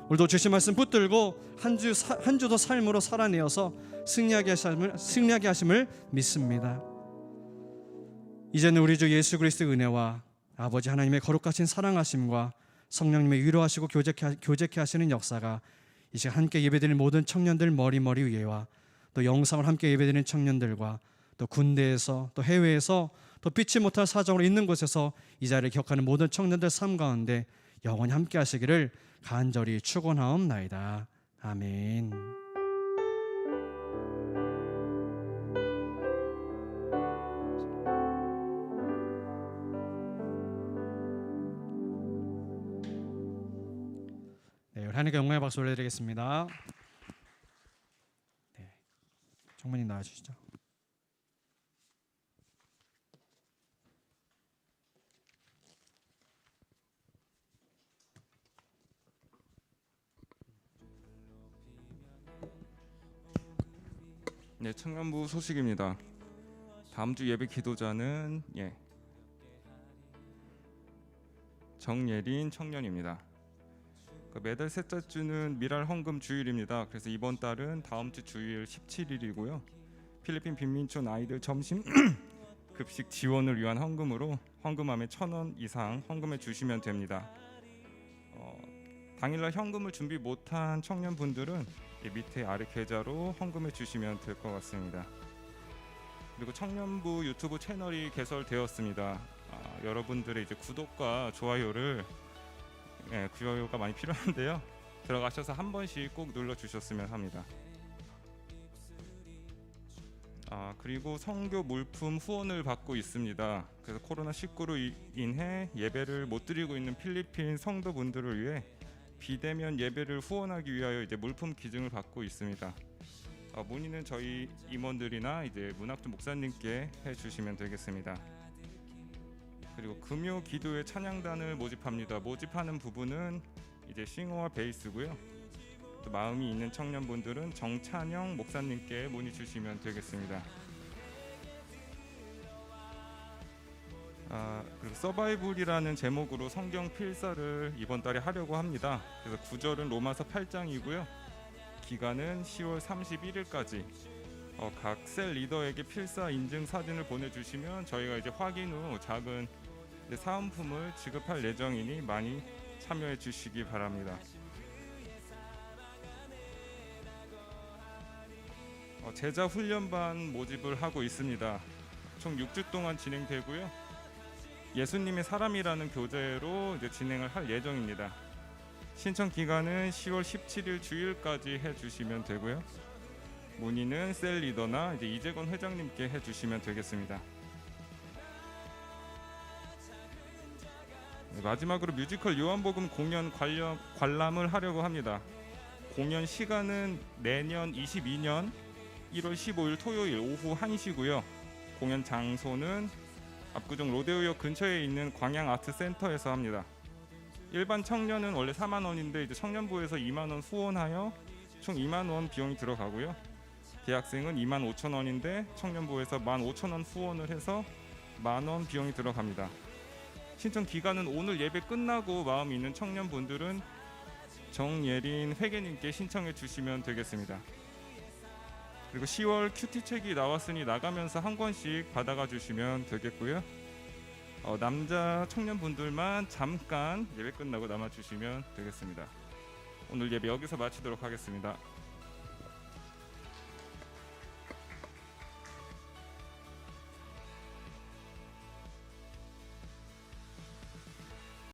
오늘도 주신 말씀 붙들고 한 주도 삶으로 살아내어서 승리하게 하심을 믿습니다. 이제는 우리 주 예수 그리스도의 은혜와 아버지 하나님의 거룩하신 사랑하심과 성령님의 위로하시고 교제케 하시는 역사가 이 시간 함께 예배드리는 모든 청년들 머리 위에와 또 영상을 함께 예배드리는 청년들과 또 군대에서 또 해외에서 또 피치 못할 사정으로 있는 곳에서 이 자리를 기억하는 모든 청년들 삶 가운데 영원히 함께 하시기를 간절히 축원하옵나이다. 아멘. 네, 우리 하나님께 영광의 박수 올려드리겠습니다. 네, 총무님 나와주시죠. 네, 청년부 소식입니다. 다음 주 예배 기도자는 정예린 청년입니다. 매달 셋째 주는 미랄 헌금 주일입니다. 그래서 이번 달은 다음 주 주일 17일이고요. 필리핀 빈민촌 아이들 점심 급식 지원을 위한 헌금으로 헌금함에 1,000원 이상 헌금해 주시면 됩니다. 당일날 현금을 준비 못한 청년분들은 밑에 아래 계좌로 헌금해 주시면 될 것 같습니다. 그리고 청년부 유튜브 채널이 개설되었습니다. 여러분들의 이제 구독과 좋아요가 많이 필요한데요. 들어가셔서 한 번씩 꼭 눌러 주셨으면 합니다. 그리고 선교 물품 후원을 받고 있습니다. 그래서 코로나19로 인해 예배를 못 드리고 있는 필리핀 성도분들을 위해 비대면 예배를 후원하기 위하여 이제 물품 기증을 받고 있습니다. 문의는 저희 임원들이나 이제 문학주 목사님께 해주시면 되겠습니다. 그리고 금요 기도회 찬양단을 모집합니다. 모집하는 부분은 이제 싱어와 베이스고요. 또 마음이 있는 청년분들은 정찬영 목사님께 문의 주시면 되겠습니다. 그리고 서바이벌이라는 제목으로 성경 필사를 이번 달에 하려고 합니다. 그래서 구절은 로마서 8장이고요. 기간은 10월 31일까지. 각 셀 리더에게 필사 인증 사진을 보내주시면 저희가 이제 확인 후 작은 사은품을 지급할 예정이니 많이 참여해 주시기 바랍니다. 제자 훈련반 모집을 하고 있습니다. 총 6주 동안 진행되고요. 예수님의 사람이라는 교재로 이제 진행을 할 예정입니다. 신청 기간은 10월 17일 주일까지 해주시면 되고요. 문의는 셀 리더나 이제 이재건 회장님께 해주시면 되겠습니다. 마지막으로 뮤지컬 요한복음 공연 관람을 하려고 합니다. 공연 시간은 내년 22년 1월 15일 토요일 오후 1시고요. 공연 장소는 압구정 로데오역 근처에 있는 광양아트센터에서 합니다. 일반 청년은 원래 4만 원인데 이제 청년부에서 2만 원 후원하여 총 2만 원 비용이 들어가고요. 대학생은 2만 5천 원인데 청년부에서 15,000원 후원을 해서 10,000원 비용이 들어갑니다. 신청 기간은 오늘 예배 끝나고 마음이 있는 청년분들은 정예린 회계님께 신청해 주시면 되겠습니다. 그리고 10월 큐티 책이 나왔으니 나가면서 한 권씩 받아가 주시면 되겠고요. 남자 청년분들만 잠깐 예배 끝나고 남아주시면 되겠습니다. 오늘 예배 여기서 마치도록 하겠습니다.